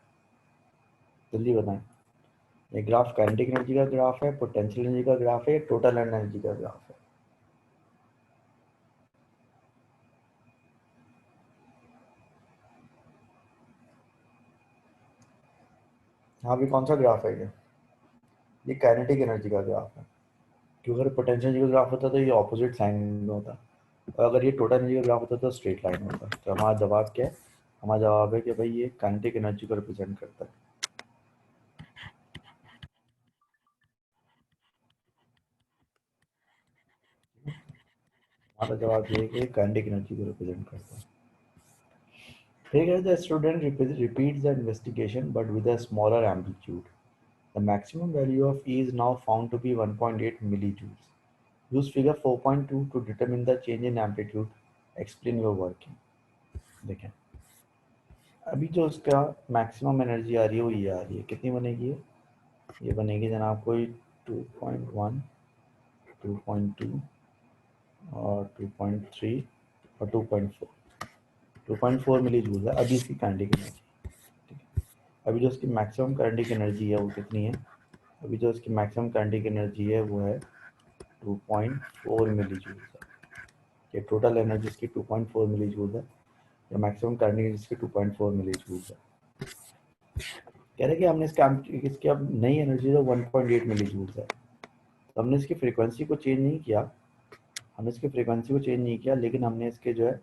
जल्दी बताएं। ये ग्राफ काइनेटिक एनर्जी का ग्राफ है, पोटेंशियल एनर्जी का ग्राफ है, या टोटल एनर्जी का ग्राफ है। हाँ भी, कौन सा ग्राफ है ये काइनेटिक एनर्जी का ग्राफ है, क्योंकि अगर पोटेंशियल एनर्जी का ग्राफ होता तो ये ऑपोजिट साइन में होता, और अगर ये टोटल एनर्जी का ग्राफ होता तो स्ट्रेट लाइन होता। तो हमारा जवाब क्या है, हमारा जवाब है कि भाई ये काइनेटिक एनर्जी को रिप्रेजेंट करता है। हमारा जवाब ये है कि काइनेटिक एनर्जी को रिप्रेजेंट करता है। ठीक है, the student repeats the investigation but with a smaller amplitude. The maximum value of E is now found to be 1.8 millijoules. Use figure 4.2 to determine the change in amplitude. Explain your working. देखें, अभी जो उसका maximum energy आ रही है वो ये आ रही है, कितनी बनेगी ये बनेगी जनाब कोई 2.1, 2.2 और 2.3 और 2.4, 2.4 मिली जूल है अभी इसकी काइनेटिक एनर्जी। अभी जो इसकी मैक्सिमम काइनेटिक एनर्जी है वो कितनी है, अभी जो इसकी मैक्सिमम काइनेटिक एनर्जी है वो है 2.4 मिली जूल है। ये टोटल एनर्जी इसकी 2.4 मिली जूल है, या मैक्सिमम काइनेटिक एनर्जी इसकी 2.4 मिली जूल है। कह रहे कि हमने इसकी अब नई एनर्जी जो 1.8 मिली जूल है, तो हमने इसकी फ्रीक्वेंसी को चेंज नहीं किया, लेकिन हमने इसके जो है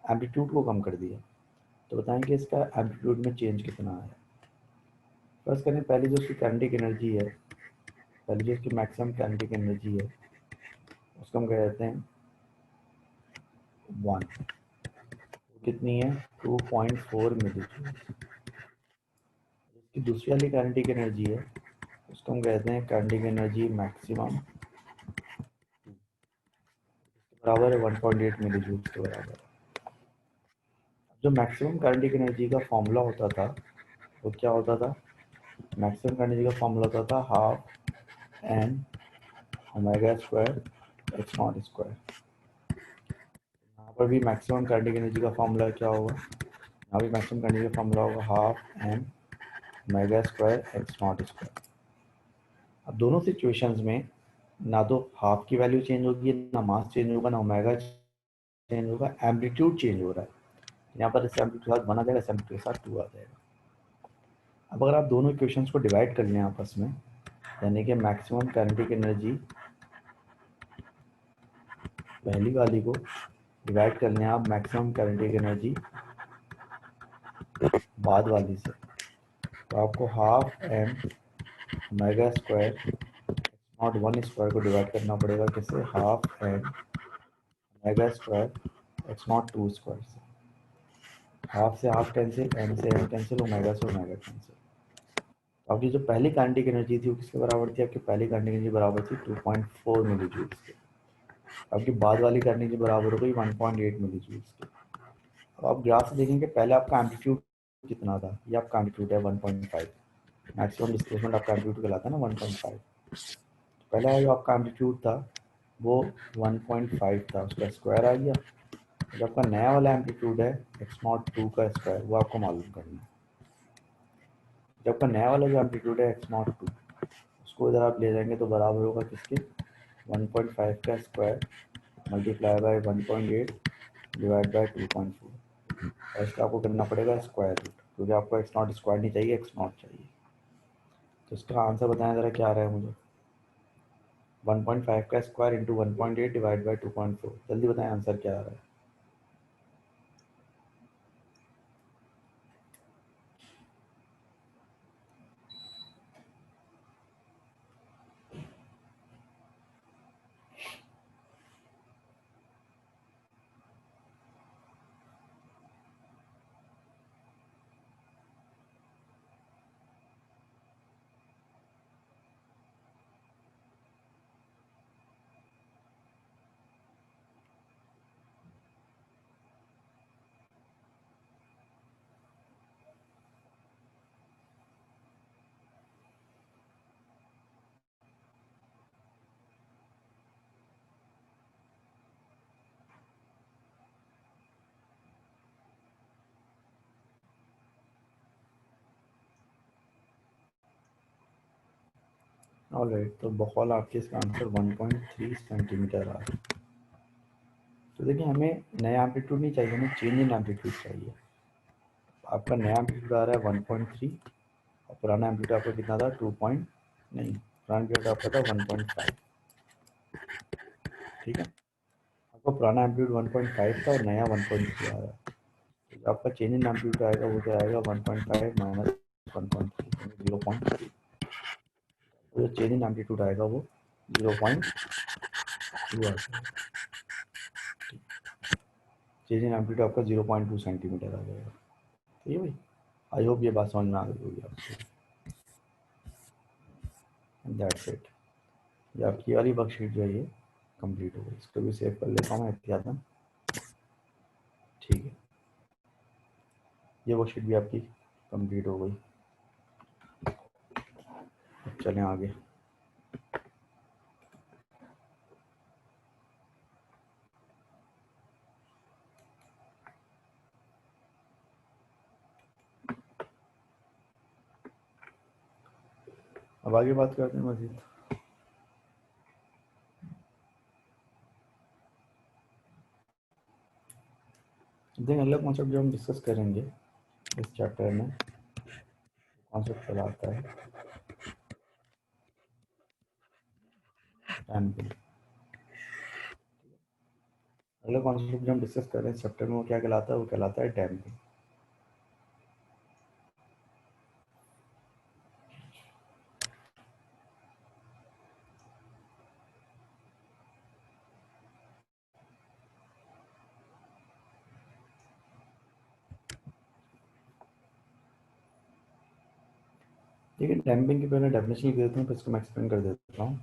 एम्पलीट्यूड को कम कर दिया। तो बताएं कि इसका एम्पलीट्यूड में चेंज कितना है। फर्स्ट करें, पहले जो इसकी काइनेटिक एनर्जी है, पहले जो इसकी मैक्सिमम काइनेटिक एनर्जी है उसको हम कह देते हैं 1, कितनी है 2.4 मिली जूल। इसकी दूसरी वाली काइनेटिक एनर्जी है उसको हम कहते हैं काइनेटिक एनर्जी मैक्सिमम, बराबर है 1.8 मिली जूल के बराबर। जो मैक्सिमम काइनेटिक एनर्जी का फॉर्मूला होता था वो क्या होता था? मैक्सिमम काइनेटिक का फॉर्मूला होता था half an omega square x naught square. यहाँ पर भी मैक्सिमम काइनेटिक एनर्जी का फॉर्मूला क्या होगा? यहाँ भी मैक्सिमम काइनेटिक का फॉर्मूला होगा half an omega square x naught square. अब दोनों सिचुएशंस में ना तो हाफ की वैल्यू चेंज होगी, ना मास चेंज होगा, ना ओमेगा चेंज होगा, एम्पलीट्यूड चेंज हो रहा है। यहाँ पर इस एम्पलीट्यूड के साथ 1 आ जाएगा, इस एम्पलीट्यूड के साथ 2 आ जाएगा। अब अगर आप दोनों इक्वेशंस को डिवाइड कर लें आपस में, यानी कि मैक्सिमम काइनेटिक एनर्जी पहली वाली को डिवाइड कर लें आप मैक्सिमम काइनेटिक एनर्जी बाद वाली से, तो आपको half M omega square naught 1 square को डिवाइड करना पड़ेगा किससे? Half M omega square x naught 2 square से। हाफ से हाफ कैंसिल, एम से एम कैंसिल, ओमेगा से ओमेगा कैंसिल। तो आपकी जो पहली काइनेटिक एनर्जी थी वो किसके बराबर थी? आपकी पहली काइनेटिक एनर्जी बराबर थी 2.4 मिली जूल्स के। आपकी बाद वाली काइनेटिक एनर्जी बराबर हो गई 1.8 मिली जूल्स के। अब आप ग्राफ से देखेंगे पहले आपका एम्पलीट्यूड कितना था? ये आपका एम्पलीट्यूड है 1.5। मैक्सिमम डिस्प्लेसमेंट आपका एम्पलीट्यूड कहलाता है ना 1.5। पहला जो आपका एम्पलीट्यूड था वो 1.5 था, उसका स्क्वायर आ गया। जो आपका नया वाला एम्पलीट्यूड है एक्स नॉट 2 का स्क्वायर, वो आपको मालूम करना है। जब आपका नया वाला जो एम्पलीट्यूड है एक्स नॉट 2, उसको इधर आप ले जाएंगे तो बराबर होगा किसके? 1.5 का square multiply by 1.8 divide by 2.4। और इसका आपको करना पड़ेगा स्क्वायर रूट, क्योंकि आपको एक्स नॉट स्क्वायर नहीं चाहिए, एक्स नॉट चाहिए। तो इसका आंसर बताएं ज़रा क्या आ रहा है मुझे? 1.5 का स्क्वायर इंटू 1.8 डिवाइड बाई 2.4। जल्दी बताएं आंसर क्या आ रहा है? ऑलराइट, तो बकौल आपके इसका आंसर 1.3 सेंटीमीटर आ रहा है। तो देखिए हमें नया एम्पलीट्यूड नहीं चाहिए, हमें चेंज इन एम्पलीट्यूड चाहिए। आपका नया एम्पलीट्यूड आ रहा है 1.3 और पुराना एम्पलीट्यूड आपका कितना था? 2 पॉइंट नहीं, पुराना एम्पलीट्यूड आपका था 1.5। ठीक है, आपका पुराना एम्पलीट्यूड 1.5 था और नया 1.3 आ रहा है। तो आपका चेंज इन एम्पलीट्यूड आएगा वो क्या आएगा? 1.5 माइनस 1.3 0.3। तो जो चेंज इन एम्पलीट्यूड आएगा वो 0.2 आ जाएगा। चेंज इन एम्पलीट्यूड आपका 0.2 सेंटीमीटर आ जाएगा। ठीक है भाई, आई होप ये बात समझ में आ गई होगी आपको। That's it. ये आपकी वाली वर्कशीट जो है ये कंप्लीट हो गई। इसको भी सेव कर लेता हूँ एहतियातन। ठीक है, ये वर्कशीट भी आपकी कंप्लीट हो गई। अब चलें आगे। अब आगे बात करते हैं मजीद। देन अगला कॉन्सेप्ट जो हम डिस्कस करेंगे इस चैप्टर में, कॉन्सेप्ट चलाता है डैम्पिंग। अगला कॉन्सेप्ट जो हम डिस्कस कर रहे हैं इस चैप्टर में वो क्या कहलाता है? वो कहलाता है डैम्पिंग। ठीक है, डैम्पिंग की पहले डेफिनेशन लिख देता हूँ, फिर इसको मैं एक्सप्लेन कर देता हूँ।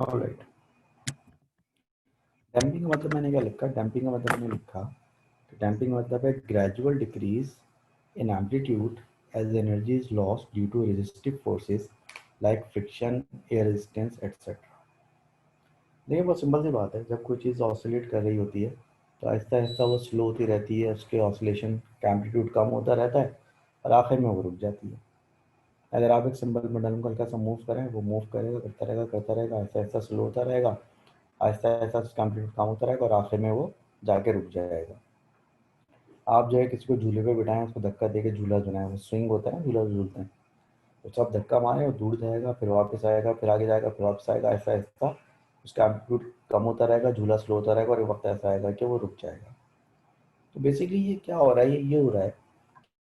ऑलराइट, डैम्पिंग का मतलब मैंने क्या लिखा, डैम्पिंग का मतलब मैंने लिखा, डैम्पिंग का मतलब है gradual decrease in amplitude as energy is lost due to resistive forces like friction, air resistance etcetera. देखिए बहुत सिंपल सी बात है, जब कोई चीज़ ऑसिलेट कर रही होती है तो आहिस्ता आहिस्ता वो स्लो होती रहती है, उसके ऑसिलेशन का एम्पलीट्यूड कम होता रहता है और आखिर में वो रुक जाती है। अगर आप एक सिंपल मेडल को हल्का सा मूव करें, वो मूव करेगा, करता रहेगा, आहिस्ता आहिस्ता स्लो होता रहेगा, आहिस्ता आहिस्ता उसका एम्पलीट्यूड कम होता रहेगा और आखिर में वो जाके रुक जाएगा। आप जो है किसी को झूले पे बिठाएं, उसको धक्का दे के झूला झुलाएं, वो स्विंग होता है ना, झूला झूलते हैं, तो आप धक्का मारें और दूर जाएगा, फिर वापस आएगा, फिर आगे जाएगा, फिर वापस आएगा, आहिस्ता आहिस्ता उसका एम्पलीट्यूड कम होता रहेगा, झूला स्लो होता रहेगा और एक वक्त ऐसा आएगा कि वो रुक जाएगा। तो बेसिकली ये क्या हो रहा है, ये हो रहा है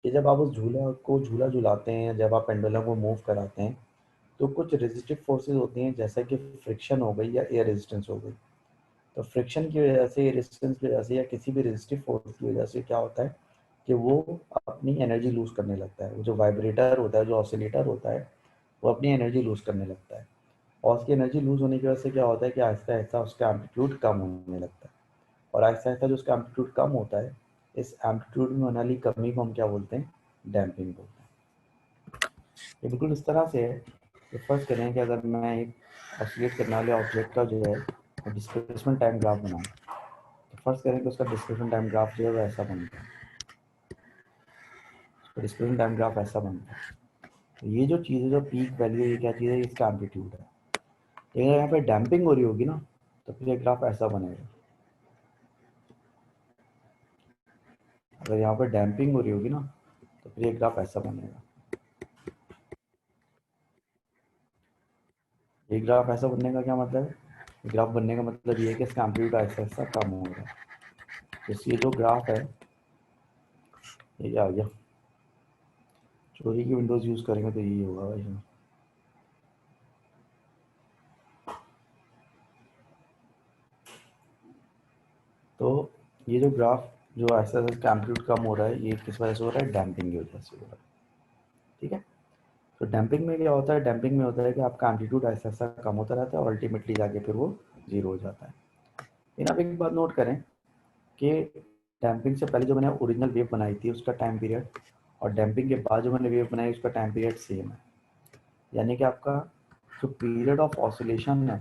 कि जब आप उस झूला झुलाते हैं, जब आप पेंडुलम को मूव कराते हैं, तो कुछ रेजिस्टिव फोर्सेस होती हैं, जैसे कि फ्रिक्शन हो गई या एयर रेजिस्टेंस हो गई। तो फ्रिक्शन की वजह से, रेजिस्टेंस की वजह से या किसी भी रेजिस्टिव फोर्स की वजह से क्या होता है कि वो अपनी एनर्जी लूज करने लगता है। वो जो वाइब्रेटर होता है, जो ऑसिलेटर होता है, वो अपनी एनर्जी लूज करने लगता है और उसकी एनर्जी लूज होने की वजह से क्या होता है कि आहिस्ता आहिस्ता उसका एम्पलीट्यूड कम होने लगता है और आहिस्ता आहिस्ता जो उसका एम्पलीट्यूड कम होता है, इस एम्पलीट्यूड में होने वाली कमी को हम क्या बोलते हैं, डैम्पिंग बोलते हैं। ये बिल्कुल इस तरह से है कि फर्स्ट करें कि अगर मैं एक ऑसिलेट करने वाले ऑब्जेक्ट का जो है डिस्प्लेसमेंट टाइम ग्राफ बनाऊँ, तो फर्स्ट करें कि उसका डिस्प्लेसमेंट टाइम ग्राफ जो है वो ऐसा बनता है। तो डिस्प्लेसमेंट टाइम ग्राफ ऐसा बनता है। तो ये जो चीज़ है, जो पीक वैल्यू, ये क्या चीज़ है, इसका एम्पलीट्यूड है। लेकिन यहाँ पे डैम्पिंग हो रही होगी ना, तो फिर ये ग्राफ ऐसा बनेगा। अगर यहाँ पर डैम्पिंग हो रही होगी ना, तो फिर ये ग्राफ ऐसा बनेगा। ये ग्राफ ऐसा बनने का क्या मतलब है, ग्राफ बनने का मतलब ये है कि इसका एम्पलीट्यूड ऐसा ऐसा कम हो रहा है। तो ये जो ग्राफ है, ये आ गया, चोरी की विंडोज यूज करेंगे तो यही होगा भाई। तो ये जो ग्राफ जो ऐसा ऐसा एम्पलीट्यूड कम हो रहा है, ये किस वजह से हो रहा है, डैम्पिंग की वजह से हो रहा है। ठीक है, तो डैम्पिंग में क्या होता है, डैम्पिंग में होता है कि आपका एम्पलीट्यूड ऐसा ऐसा कम होता रहता है और अल्टीमेटली जाके फिर वो जीरो हो जाता है। लेकिन आप एक बात नोट करें कि डैम्पिंग से पहले जो मैंने ओरिजिनल वेव बनाई थी उसका टाइम पीरियड और डैम्पिंग के बाद जो मैंने वेव बनाई उसका टाइम पीरियड सेम है। यानी कि आपका जो पीरियड ऑफ ऑसिलेशन है,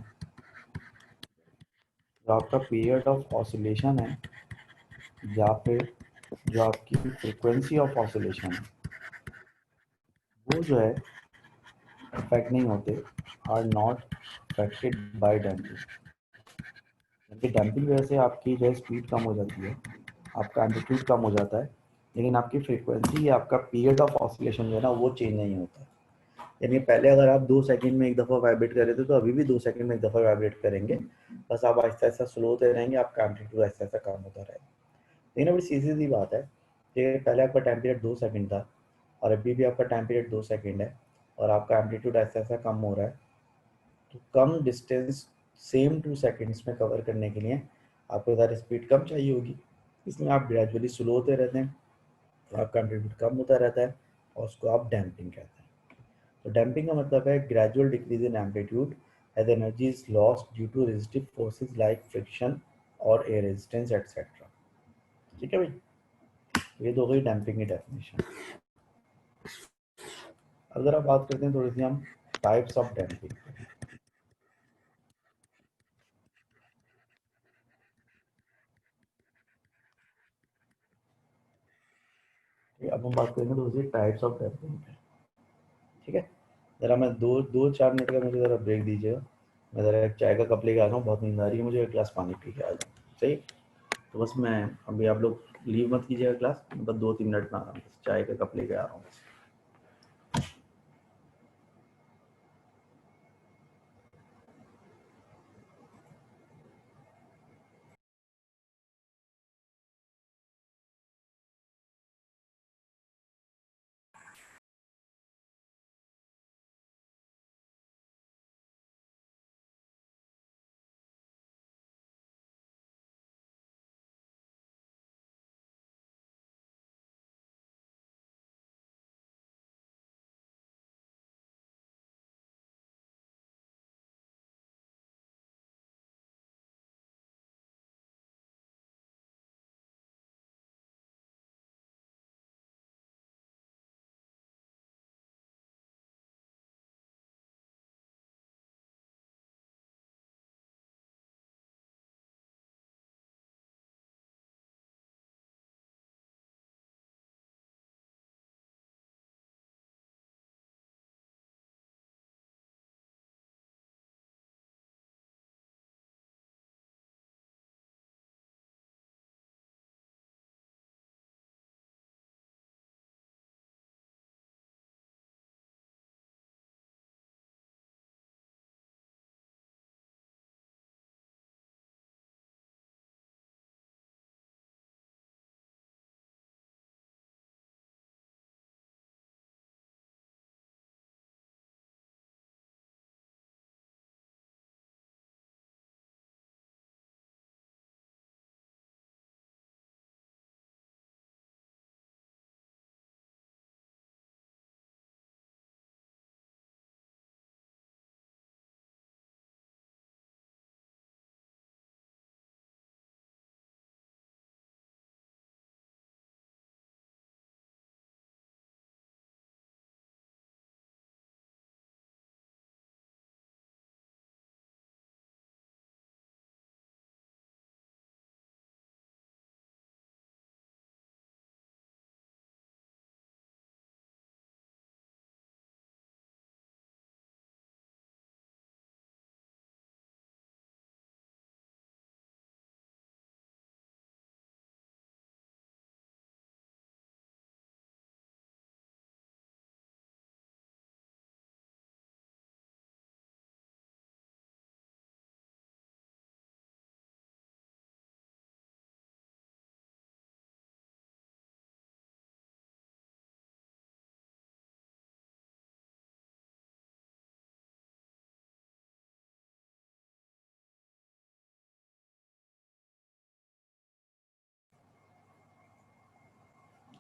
जो आपका पीरियड ऑफ ऑसिलेशन है, या फिर जो आपकी फ्रीक्वेंसी ऑफ ऑसिलेशन है, वो जो है अफेक्ट नहीं होते, are not affected by damping. क्योंकि डैम्पिंग की वजह से आपकी जो है स्पीड कम हो जाती है, आपका एम्पलीट्यूड कम हो जाता है, लेकिन आपकी फ्रीक्वेंसी या आपका पीरियड ऑफ ऑसिलेशन जो है ना, वो चेंज नहीं होता। यानी पहले अगर आप 2 सेकंड में एक दफ़ा वाइब्रेट कर रहे थे, तो अभी भी 2 सेकंड में एक दफ़ा वाइब्रेट करेंगे, बस आप आहिस्ता आहिस्ता स्लो होते रहेंगे, आपका एम्पलीट्यूड आहिस्ता आहिस्ता कम होता रहेगा। लेकिन बड़ी सीधी सी बात है कि पहले आपका टाइम पीरियड 2 सेकंड था और अभी भी आपका टाइम पीरियड 2 सेकंड है और आपका एम्पलीट्यूड ऐसा ऐसा कम हो रहा है, तो कम डिस्टेंस सेम 2 सेकंड्स में कवर करने के लिए आपको ज़्यादा स्पीड कम चाहिए होगी, इसमें आप ग्रेजुअली स्लो होते रहते हैं, तो आपका एम्पलीट्यूड कम होता रहता है और उसको आप डैम्पिंग कहते हैं। तो डैम्पिंग का मतलब है gradual decrease in amplitude as energy is lost due to resistive forces like friction और एयर रेजिस्टेंस एटसेट्रा। ठीक है भाई, ये तो हो गई डैम्पिंग की डेफिनेशन। अगर आप बात करते हैं थोड़ी सी हम टाइप्स ऑफ डैम्पिंग, अब हम बात करेंगे थोड़ी सी टाइप्स ऑफ डैम्पिंग। ठीक है, ज़रा मैं दो दो 4 मिनट का मुझे ज़रा ब्रेक दीजिएगा, मैं ज़रा एक चाय का कप लेके आ रहा हूँ, बहुत नींद आ रही है मुझे, एक गिलास पानी पी के आ जाऊँ। सही, तो बस मैं अभी, आप लोग लीव मत कीजिएगा क्लास, बस 2-3 मिनट में आ रहा हूँ, चाय का कप लेके आ रहा हूँ।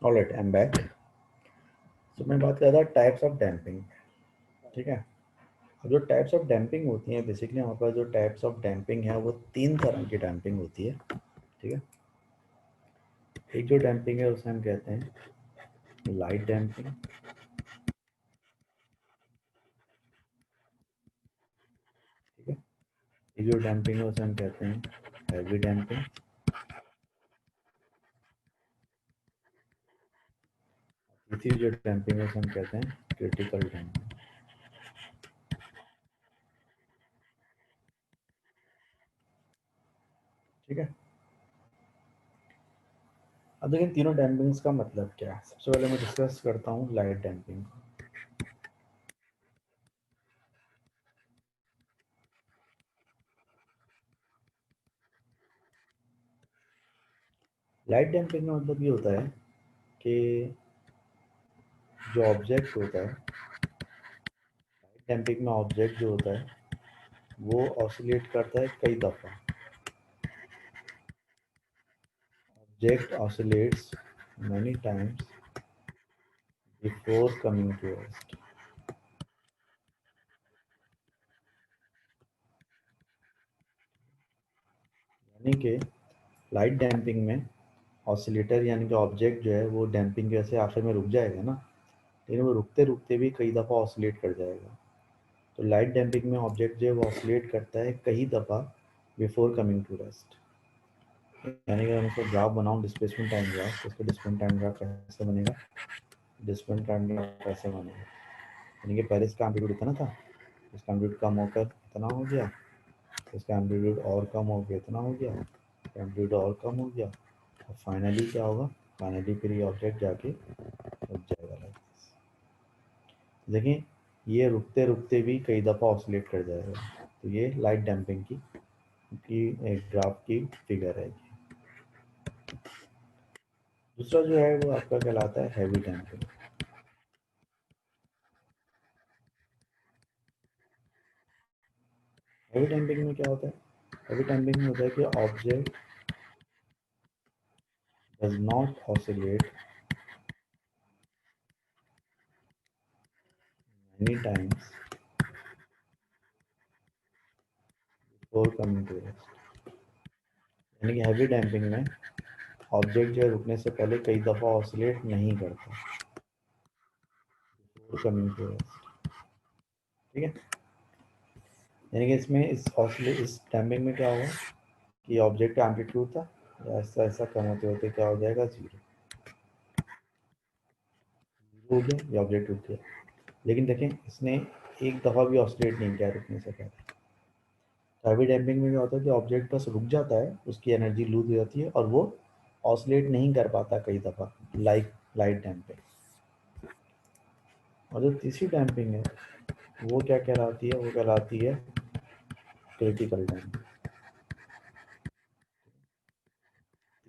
Alright, I am back. तो मैं बात कर रहा था टाइप्स ऑफ डैम्पिंग, ठीक है। अब जो टाइप्स ऑफ डैम्पिंग होती हैं, बेसिकली हमारे पास जो टाइप्स ऑफ डैम्पिंग है वो 3 तरह की डैम्पिंग होती है, ठीक है। एक जो डैम्पिंग है उसे हम कहते हैं लाइट डैम्पिंग, ठीक है। एक जो डैम्पिंग है उसे हम कहते हैं हैवी डैम्पिंग, तीसरी जो डैम्पिंग है उसे हम कहते हैं क्रिटिकल डैम्पिंग, ठीक है। अब देखिए तीनों डैम्पिंग्स का मतलब क्या है। सबसे पहले मैं डिस्कस करता हूँ लाइट डैम्पिंग। लाइट डैम्पिंग का मतलब ये होता है कि जो ऑब्जेक्ट होता है, लाइट डैम्पिंग में ऑब्जेक्ट जो होता है वो ऑसिलेट करता है कई दफ़ा। Object oscillates many times before coming to rest। यानी कि लाइट डैम्पिंग में ऑसिलेटर यानी कि ऑब्जेक्ट जो है वो डैम्पिंग की वजह से आखिर में रुक जाएगा ना, लेकिन वो रुकते रुकते भी कई दफ़ा ऑसिलेट कर जाएगा। तो लाइट डैम्पिंग में ऑब्जेक्ट जो है वो ऑसिलेट करता है कई दफ़ा बिफोर कमिंग टू रेस्ट। यानी कि मैं इसका ग्राफ बनाऊँ डिस्प्लेसमेंट टाइम ग्राफ, तो इसका डिस्प्लेसमेंट टाइम ग्राफ कैसे बनेगा, डिस्प्लेसमेंट टाइम ग्राफ कैसे बनेगा, यानी कि पहले इसका एम्पलीट्यूड इतना था, इसका एम्पलीट्यूड कम होकर इतना हो गया, इसका एम्पलीट्यूड और कम हो गया इतना हो गया, एम्पलीट्यूड और कम हो गया, और फाइनली क्या होगा, फाइनली फिर ये ऑब्जेक्ट जाके रुक जाएगा। देखिए ये रुकते रुकते भी कई दफ़ा ऑसिलेट कर जाएगा। तो ये लाइट डैम्पिंग की एक ग्राफ की फिगर है। दूसरा जो है वो आपका कहलाता है हैवी डैम्पिंग। हैवी डैम्पिंग में क्या होता है, हैवी डैम्पिंग में होता है कि object does not oscillate many times before coming to rest। यानी कि हैवी डैम्पिंग में ऑब्जेक्ट जो है रुकने से पहले कई दफ़ा ऑसिलेट नहीं करता बिफोर कमिंग टू रेस्ट, ठीक है। यानी कि इसमें इस डैम्पिंग में क्या होगा कि ऑब्जेक्ट का एम्पलीट्यूड था ऐसा ऐसा कम होते होते क्या हो जाएगा, जीरो हो गया, ये ऑब्जेक्ट रुक गया। लेकिन देखें इसने एक दफ़ा भी ऑसिलेट नहीं किया रुकने से पहले। हैवी डैम्पिंग में क्या होता है कि ऑब्जेक्ट बस रुक जाता है, उसकी एनर्जी लूज हो जाती है और वो ऑसिलेट नहीं कर पाता कई दफ़ा, लाइक लाइट डैम्पिंग। और जो तीसरी डैम्पिंग है वो क्या कहलाती है, वो कहलाती है क्रिटिकल डैम्पिंग।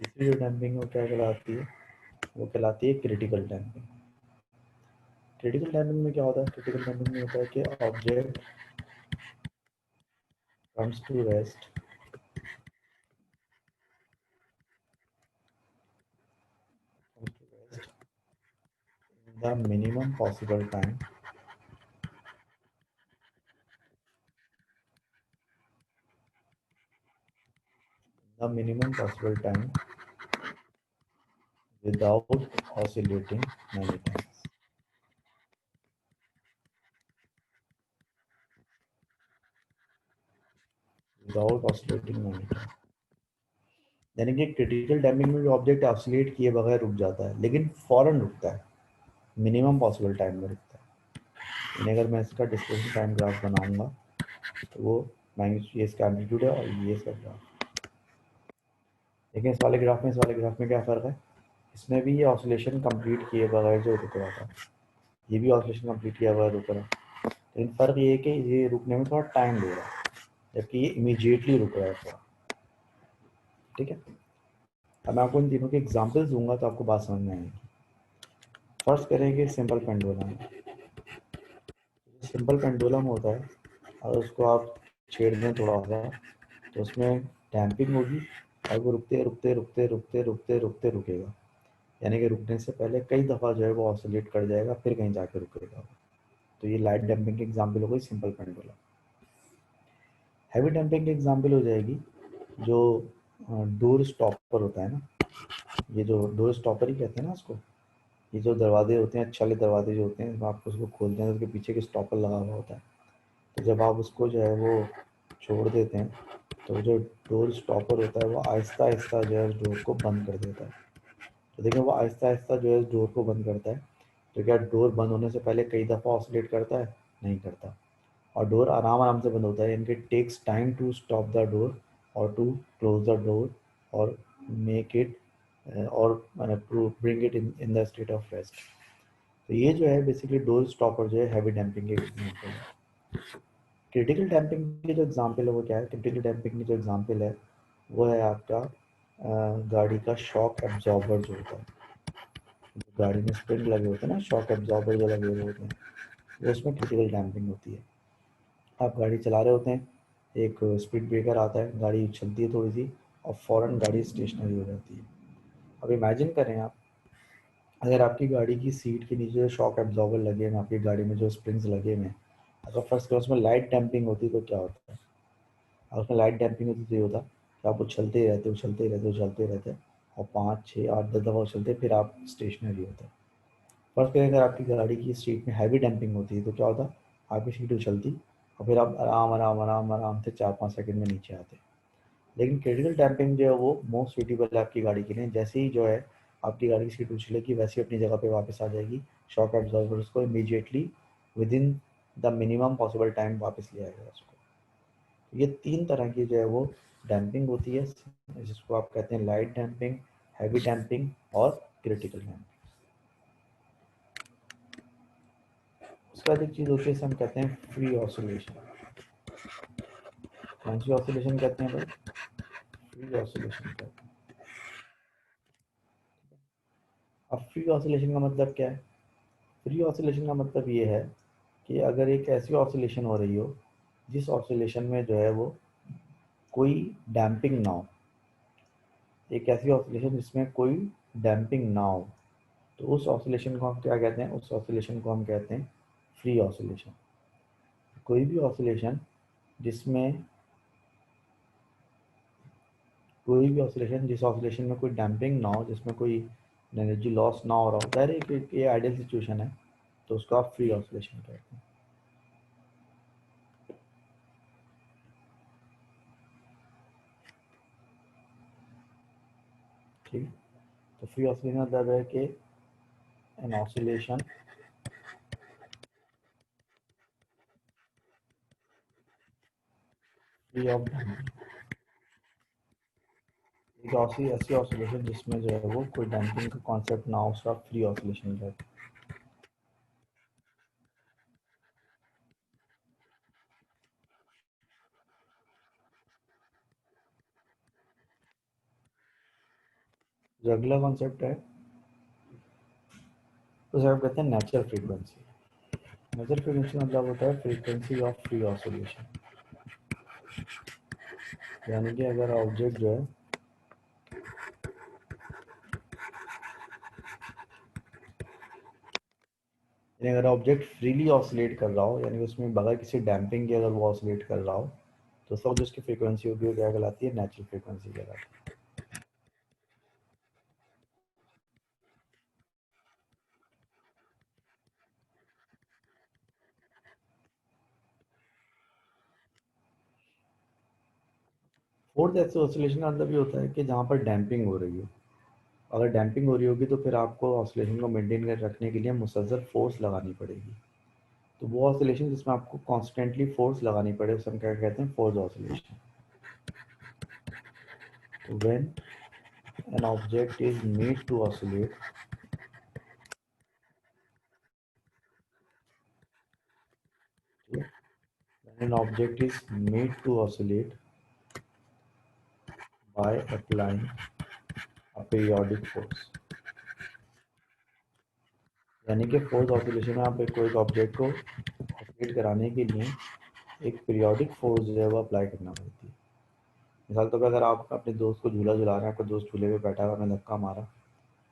तीसरी जो डैम्पिंग है वो क्या कहलाती है, वो कहलाती है क्रिटिकल डैम्पिंग। क्रिटिकल डैम्पिंग में क्या होता है, क्रिटिकल डैम्पिंग में होता है कि object comes to rest the minimum possible time the minimum possible time without oscillating many times, without oscillating many times। यानी कि क्रिटिकल डैम्पिंग में जो ऑब्जेक्ट ऑसिलेट किए बगैर रुक जाता है लेकिन फौरन रुकता है, मिनिमम पॉसिबल टाइम में रुकता है। यानी अगर मैं इसका डिस्प्लेसमेंट टाइम ग्राफ बनाऊंगा तो वो ये इसका एम्पलीट्यूड है और ये इसका ग्राफ। लेकिन इस वाले ग्राफ में इस वाले ग्राफ में क्या फ़र्क है, इसमें भी ये ऑसिलेशन कंप्लीट किए बगैर जो रुक रहा था, ये भी ऑसिलेशन कंप्लीट किया बगैर रुक रहा है। लेकिन फ़र्क ये है कि ये रुकने में थोड़ा टाइम ले रहा है जबकि ये इमीडिएटली रुक रहा है थोड़ा, ठीक है। अब मैं आपको इन तीनों के एग्जांपल्स दूंगा तो आपको बात समझ में आएगी। फर्स्ट करेंगे सिंपल पेंडुलम। सिंपल पेंडुलम होता है, और उसको आप छेड़ दें थोड़ा सा तो उसमें डैम्पिंग होगी और वो रुकते रुकते रुकते रुकते रुकते रुकते रुकेगा। यानी कि रुकने से पहले कई दफ़ा जो है वो ऑसिलेट कर जाएगा, फिर कहीं जाके रुकेगा। तो ये लाइट डैम्पिंग की एग्जाम्पल हो गई सिंपल पेंडुलम। हैवी डैम्पिंग की एग्जाम्पल हो जाएगी जो डोर स्टॉपर होता है ना, ये जो डोर स्टॉपर ही कहते हैं ना उसको, ये जो दरवाजे होते हैं, छले दरवाजे जो होते हैं, जब आप उसको खोलते हैं तो उसके पीछे के स्टॉपर लगा हुआ होता है। तो जब आप उसको जो है वो छोड़ देते हैं तो जो डोर स्टॉपर होता है वो आहिस्ता आहिस्ता जो है उस डोर को बंद कर देता है। तो देखिए वो आहिस्ता आहिस्ता जो है डोर को बंद करता है। तो क्या डोर बंद होने से पहले कई दफ़ा ऑसिलेट करता है? नहीं करता। और डोर आराम आराम से बंद होता है, इनके takes time to stop the door और टू क्लोज द डोर और मेक इट और to bring it in the state of rest. तो ये जो है बेसिकली डोर स्टॉपर जो है हैवी डैम्पिंग के एग्जाम्पल है। क्रिटिकल डैम्पिंग की जो एग्जाम्पल है वो क्या है? क्रिटिकल डैम्पिंग की जो एग्जाम्पल है वो है आपका गाड़ी का शॉक एब्जॉर्बर जो होता है। गाड़ी में स्प्रिंग लगे होते हैं ना, शॉक एब्जॉर्बर जो लगे हुए होते हैं, वो उसमें क्रिटिकल डैम्पिंग होती है। आप गाड़ी चला रहे होते हैं, एक स्पीड ब्रेकर आता है, गाड़ी चलती है थोड़ी सी और फ़ौरन गाड़ी स्टेशनरी हो जाती है। अब इमेजिन करें आप, अगर आपकी गाड़ी की सीट के नीचे जो शॉक एब्जॉर्बर लगे हैं, आपकी गाड़ी में जो स्प्रिंग्स लगे हुए हैं, अगर फर्स्ट क्लास में लाइट डैम्पिंग होती तो क्या होता है? अगर उसमें लाइट डैम्पिंग होती तो ये होता कि आप उछलते ही रहते, उछलते ही रहते, उछलते ही रहते और 5, 6, 8, 10 दफ़ा उछलते फिर आप स्टेशनरी होते। फर्स्ट करें अगर आपकी गाड़ी की सीट में हैवी डैम्पिंग होती है तो क्या होता? आपकी सीट उछलती और फिर आप आराम आराम आराम आराम से 4-5 सेकंड में नीचे आते। लेकिन क्रिटिकल डैम्पिंग जो है वो मोस्ट सूटेबल है आपकी गाड़ी के लिए। जैसे ही जो है आपकी गाड़ी की सीट उछलेगी वैसे ही अपनी जगह पे वापस आ जाएगी। शॉक एब्जॉर्बर उसको immediately with in the minimum possible time वापस ले आएगा उसको। ये 3 तरह की जो है वो डैम्पिंग होती है, जिसको आप कहते हैं लाइट डैम्पिंग, हैवी डैम्पिंग और क्रिटिकल डैम्पिंग। उसके बाद एक चीज़ होती है जिसे हम कहते हैं फ्री ऑसिलेशन। कौन सी ऑसिलेशन कहते हैं भाई? फ्री ऑसिलेशन कहते हैं। अब फ्री ऑसिलेशन का मतलब क्या है? फ्री ऑसिलेशन का मतलब ये है कि अगर एक ऐसी ऑसिलेशन हो रही हो जिस ऑसिलेशन में जो है वो कोई डैम्पिंग ना हो, एक ऐसी ऑसिलेशन जिसमें कोई डैम्पिंग ना हो, तो उस ऑसिलेशन को हम क्या कहते हैं? उस ऑसिलेशन को हम कहते हैं फ्री ऑसिलेशन। कोई भी ऑसिलेशन जिसमें कोई भी ऑसिलेशन जिस ऑसिलेशन में कोई डैम्पिंग ना हो, जिसमें कोई एनर्जी लॉस ना हो रहा होता है, ये आइडियल सिचुएशन है, तो उसको आप फ्री ऑसिलेशन कहते हैं। ठीक है, तो फ्री ऑसिलेशन मतलब है कि an oscillation free of damping. एक ऐसी ऑसिलेशन जिसमें जो है वो कोई डैम्पिंग का कॉन्सेप्ट ना हो, उसका फ्री ऑसिलेशन कहते हैं। जो अगला कॉन्सेप्ट है उसे हम कहते हैं नेचुरल फ्रीक्वेंसी। नेचुरल फ्रीक्वेंसी मतलब होता है फ्रीक्वेंसी ऑफ फ्री ऑसिलेशन। यानी कि अगर ऑब्जेक्ट जो है यानी अगर ऑब्जेक्ट फ्रीली ऑसिलेट कर रहा हो, यानी उसमें बगैर किसी डैम्पिंग के अगर वो ऑसिलेट कर रहा हो, तो उस वक्त जो उसकी फ्रीक्वेंसी होगी वो क्या कहलाती है? नेचुरल फ्रीक्वेंसी कहलाती है। फोर्थ ऐसे ऑसिलेशन का मतलब ये होता है कि जहाँ पर डैम्पिंग हो रही हो। अगर डैम्पिंग हो रही होगी तो फिर आपको ऑसिलेशन को मेंटेन कर रखने के लिए मुसलसल फोर्स लगानी पड़ेगी। तो वो ऑसिलेशन जिसमें आपको कॉन्स्टेंटली फोर्स लगानी पड़े उसे हम क्या कहते हैं? Force oscillation. तो when an object is made to oscillate, when an object is made to oscillate by applying a periodic force, यानी कि फोर्स ऑसिलेशन में आप कोई एक ऑब्जेक्ट को ऑसिलेट कराने के लिए एक पीरियोडिक फोर्स जो है वो अप्लाई करना पड़ती है। मिसाल तौर पर अगर आप अपने दोस्त को झूला झुला रहे हैं, आपका दोस्त झूले पे बैठा हुआ, आपने धक्का मारा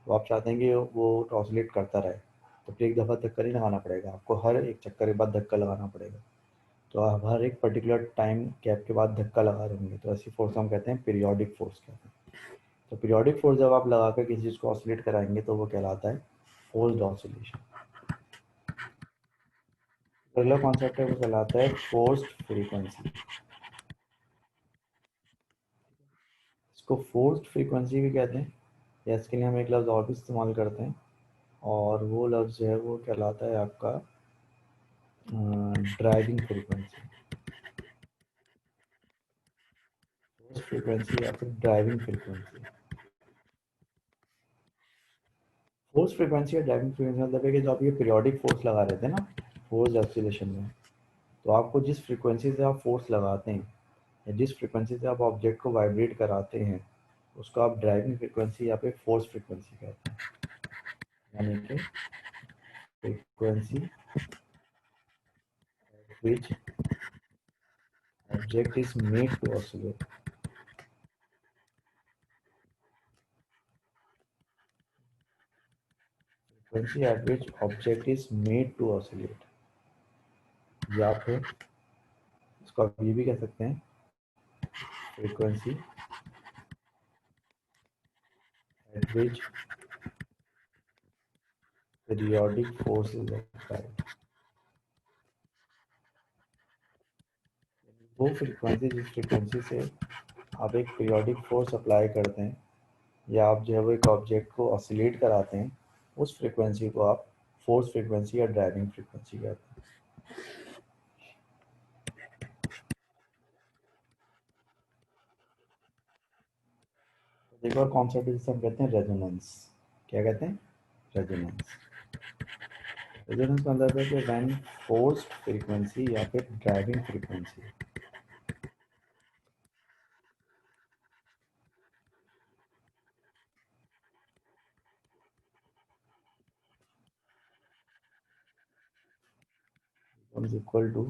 तो आप चाहते हैं कि वो ऑसिलेट करता रहे, तो फिर एक दफ़ा धक्का नहीं लगाना पड़ेगा आपको, हर एक चक्कर के बाद धक्का लगाना पड़ेगा। तो आप हर एक पर्टिकुलर टाइम गैप के बाद धक्का लगा रहे होंगे, तो ऐसी फोर्स हम कहते हैं पीरियोडिक फोर्स कहते हैं। तो पीरियोडिक फोर्स जब आप लगाकर किसी चीज़ को ऑसिलेट कराएंगे तो वो कहलाता है फोर्स्ड ऑसिलेशन। अगला कॉन्सेप्ट है वो कहलाता है फोर्स्ड फ्रीक्वेंसी। इसको फोर्स्ड फ्रीक्वेंसी भी कहते हैं, या इसके लिए हम एक लफ्ज़ और भी इस्तेमाल करते हैं, और वो लफ्ज़ जो है वो कहलाता है आपका ड्राइविंग फ्रीक्वेंसी। फोर्स्ड फ्रीक्वेंसी या फिर ड्राइविंग फ्रीक्वेंसी। फोर्स फ्रीक्वेंसी और ड्राइविंग फ्रीक्वेंसी मतलब है कि जो आप ये पीरियोडिक फोर्स लगा रहे थे ना फोर्स ऑसिलेशन में, तो आपको जिस फ्रीक्वेंसी से आप फोर्स लगाते हैं या जिस फ्रीक्वेंसी से आप ऑब्जेक्ट को वाइब्रेट कराते हैं उसको आप ड्राइविंग फ्रीक्वेंसी या फिर फोर्स फ्रीक्वेंसी कहते हैं। यानी कि frequency which object is made to oscillate, frequency at which object is made to oscillate, या फिर इसको आप ये भी कह सकते हैं frequency at which periodic force is applied। वो फ्रीक्वेंसी जिस फ्रीक्वेंसी से आप एक पीरियोडिक फोर्स अप्लाई करते हैं या आप जो है वो एक ऑब्जेक्ट को ऑसिलेट कराते हैं, उस फ्रीक्वेंसी को आप फोर्स फ्रीक्वेंसी या ड्राइविंग फ्रीक्वेंसी कहते हैं। तो एक और कॉन्सेप्ट जिसे हम कहते हैं रेजोनेंस। क्या कहते हैं? रेजोनेंस। रेजोनेंस का मतलब है कि व्हेन फोर्स्ड फ्रीक्वेंसी या फिर driving frequency is equal to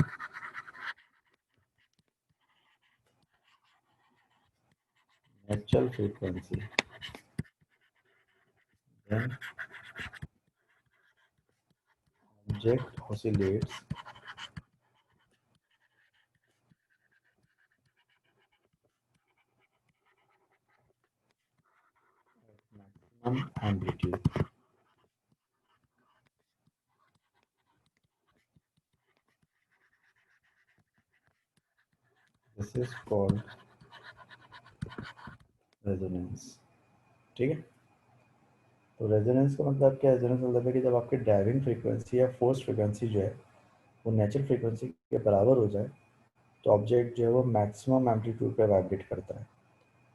natural frequency, then object oscillates maximum amplitude. This is called resonance। ठीक है, तो रेजोनेंस का मतलब क्या है? रेजोनेंस मतलब है कि जब आपकी ड्राइविंग फ्रीक्वेंसी या फोर्स फ्रीक्वेंसी जो है वो नेचुरल फ्रीक्वेंसी के बराबर हो जाए तो ऑब्जेक्ट जो है वो मैक्सिमम एम्पलीट्यूड पे वाइब्रेट करता है,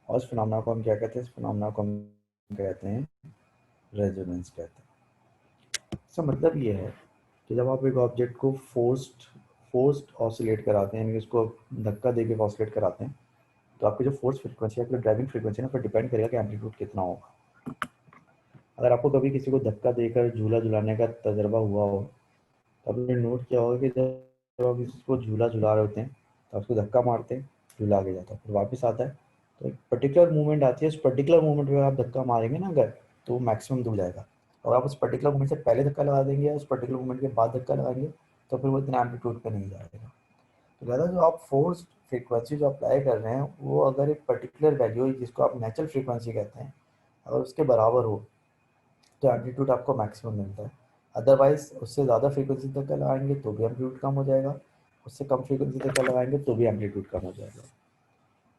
और इस फिनोमेना को हम क्या कहते हैं? इस फिनोमेना को हम कहते हैं रेजोनेंस कहते हैं। इसका मतलब ये है कि जब आप एक ऑब्जेक्ट को फोर्स्ड ऑसिलेट कराते हैं, यानी उसको धक्का देके ऑसिलेट कराते हैं, तो आपकी जो फोर्स फ्रीक्वेंसी है, ड्राइविंग फ्रीक्वेंसी ना, पर डिपेंड करेगा कि एम्पलीट्यूड कितना होगा। अगर आपको कभी किसी को धक्का देकर झूला झुलाने का तजर्बा हुआ हो तो आपने नोट किया होगा कि जब आप इसको झूला झुला रहे होते हैं तो उसको धक्का मारते हैं, झूला आगे जाता है, फिर वापस आता है, तो एक पर्टिकुलर मूवमेंट आती है, उस पर्टिकुलर मूवमेंट में आप धक्का मारेंगे ना अगर, तो वो मैक्सिमम दूर जाएगा। और आप उस पर्टिकुलर मूवमेंट से पहले धक्का लगा देंगे या उस पर्टिकुलर मूवमेंट के बाद धक्का लगाएंगे तो फिर वो इतना एम्पलीट्यूड पे नहीं जाएगा। तो ज़्यादा जो आप फोर्स फ्रीक्वेंसी जो अप्लाई कर रहे हैं वो अगर एक पर्टिकुलर वैल्यू जिसको आप नेचुरल फ्रीक्वेंसी कहते हैं अगर उसके बराबर हो तो एम्पलीट्यूड आपको मैक्सिमम मिलता है। अदरवाइज उससे ज़्यादा फ्रीक्वेंसी तक का लगाएंगे तो भी एम्पलीट्यूड कम हो जाएगा, उससे कम फ्रीक्वेंसी तक का लगाएंगे तो भी एम्पलीट्यूड कम हो जाएगा।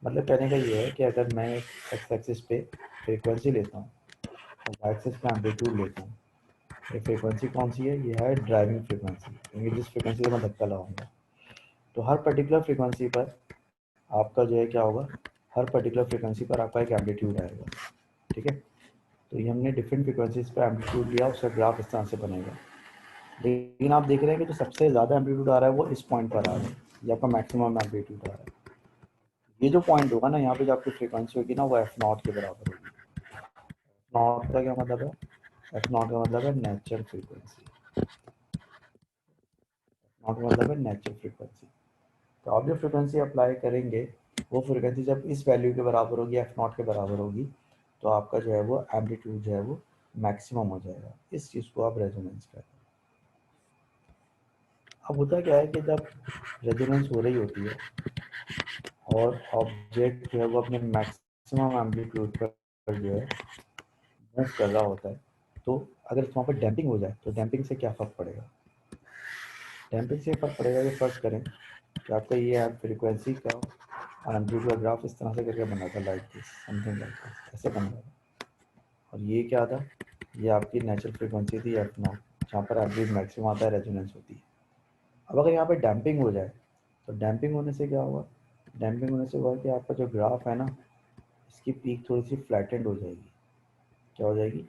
मतलब कहने का ये है कि अगर मैं एक्स एक्सिस पे फ्रीक्वेंसी लेता हूँ और वाई एक्सिस पे एम्पलीट्यूड लेता हूँ, ये फ्रीक्वेंसी कौन सी है? ये है ड्राइविंग फ्रीक्वेंसी, क्योंकि जिस फ्रीक्वेंसी से मैं धक्का लगाऊंगा तो हर पर्टिकुलर फ्रीक्वेंसी पर आपका जो है क्या होगा, हर पर्टिकुलर फ्रीक्वेंसी पर आपका एक एम्पलीट्यूड आएगा। ठीक है, तो ये हमने डिफरेंट फ्रीक्वेंसीज पर एम्पलीट्यूड लिया, उसका ग्राफ इस तरह से बनेगा। लेकिन आप देख रहे हैं कि जो सबसे ज़्यादा एम्पलीट्यूड आ रहा है वो इस पॉइंट पर आ रहा है, ये आपका मैक्सिमम एम्पलीट्यूड आ रहा है। ये जो पॉइंट होगा ना यहाँ पे जो आपकी फ्रीक्वेंसी होगी ना वो एफ नॉट के बराबर होगी। नॉट का क्या मतलब है? एफ नॉट का मतलब है नेचुरल फ्रीक्वेंसी, नॉट का मतलब है नेचुरल फ्रीक्वेंसी। तो आप जो फ्रीक्वेंसी अप्लाई करेंगे वो फ्रीक्वेंसी जब इस वैल्यू के बराबर होगी, एफ नॉट के बराबर होगी, तो आपका जो है वो एम्पलीट्यूड जो है वो मैक्सिमम हो जाएगा। इस चीज़ को आप रेजोनेंस कहते हैं। अब होता क्या है कि जब रेजोनेंस हो रही होती है और ऑब्जेक्ट जो है वो अपने मैक्सिमम एम्पलीट्यूड पर जो है मूव कर रहा होता है, तो अगर वहाँ पर डैम्पिंग हो जाए तो डैम्पिंग से क्या फ़र्क पड़ेगा? डैम्पिंग से फ़र्क पड़ेगा ये फ़र्क करें कि आपका ये फ्रीक्वेंसी का एम्पलीट्यूड का ग्राफ इस तरह से करके बना था, like this, something like this, ऐसे बन रहा था। और ये क्या था? ये आपकी नेचुरल फ्रीक्वेंसी थी एफ नॉट, जहाँ पर एवरेज मैक्सिमम आता है, रेजोनेंस होती है। अब अगर यहाँ पर डैम्पिंग हो जाए तो डैम्पिंग होने से क्या हुआ? डैम्पिंग होने से हुआ कि आपका जो ग्राफ है ना, इसकी पीक थोड़ी सी फ्लैटेंड हो जाएगी। क्या हो जाएगी?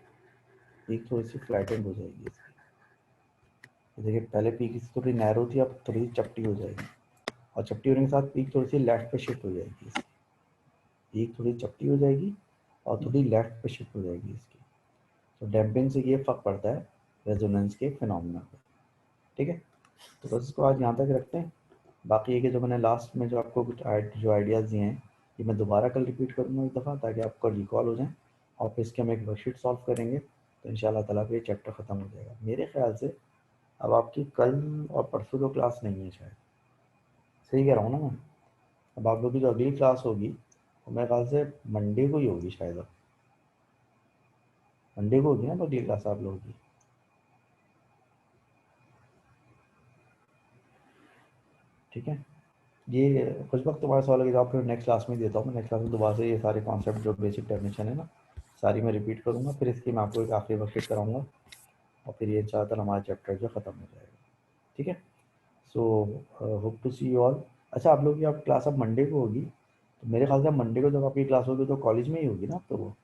पीक थोड़ी सी फ्लैटेंड हो जाएगी इसकी। देखिए पहले पीक इसकी थोड़ी नैरो थी, अब थोड़ी सी चपटी हो जाएगी, और चपटी होने के साथ पीक थोड़ी सी लेफ्ट पे शिफ्ट हो जाएगी इसकी। पीक थोड़ी चपटी हो जाएगी और थोड़ी लेफ्ट पे शिफ्ट हो जाएगी इसकी। तो डैम्पिंग से ये फ़र्क पड़ता है रेजोनेंस के फिनोमेना पर। ठीक है, तो बस इसको आज यहाँ तक रखते हैं। बाकी ये कि जो मैंने लास्ट में जो आपको कुछ जो आइडियाज़ दिए हैं, ये मैं दोबारा कल रिपीट करूँगा एक दफ़ा, ताकि आपको रिकॉल हो जाए, और फिर इसके हम एक वर्कशीट सॉल्व करेंगे, तो इंशाल्लाह ताला फिर ये चैप्टर ख़त्म हो जाएगा। मेरे ख्याल से अब आपकी कल और परसों तो क्लास नहीं है शायद, सही कह रहा हूँ ना मैं? अब आप लोग की जो अगली क्लास होगी वो मेरे ख्याल से मंडे को ही होगी शायद। अब मंडे को होगी ना अगली क्लास आप लोगों की? ठीक है, ये कुछ वक्त तुम्हारे सवाल लगे, आप फिर नेक्स्ट क्लास में देता हूँ। मैं नेक्स्ट क्लास में दोबारा से ये सारे कॉन्सेप्ट जो बेसिक डेफिनेशन है ना, सारी मैं रिपीट करूँगा, फिर इसकी मैं आपको एक आखिरी वर्कशीट कराऊंगा, और फिर ये ज़्यादातर हमारा चैप्टर जो ख़त्म हो जाएगा। ठीक है, so hope to see you all. अच्छा, आप लोग की आप क्लास अब मंडे को होगी, तो मेरे ख्याल से मंडे को जब आपकी क्लास होगी तो कॉलेज में ही होगी ना? तो वो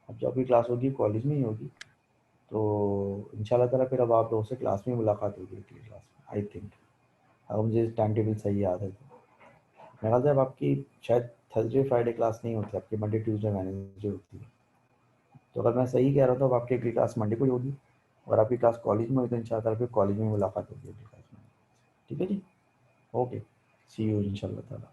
अब जब आपकी क्लास होगी कॉलेज में ही होगी, तो इंशाल्लाह ताला फिर अब आप लोगों से क्लास में मुलाकात होगी अगली क्लास में, आई थिंक, अगर मुझे टाइम टेबल सही याद है तो। मेरे ख्याल से अब आपकी शायद थर्सडे फ्राइडे क्लास नहीं होती, आपकी मंडे ट्यूसडे वेडनेसडे होती है। तो अगर मैं सही कह रहा था, अब आपकी अगली क्लास मंडे को ही होगी, और आपकी क्लास कॉलेज में हुई तो इंशाल्लाह फिर कॉलेज में मुलाकात होगी अगली क्लास में। ठीक है जी, ओके, सी यू इंशाल्लाह ताला।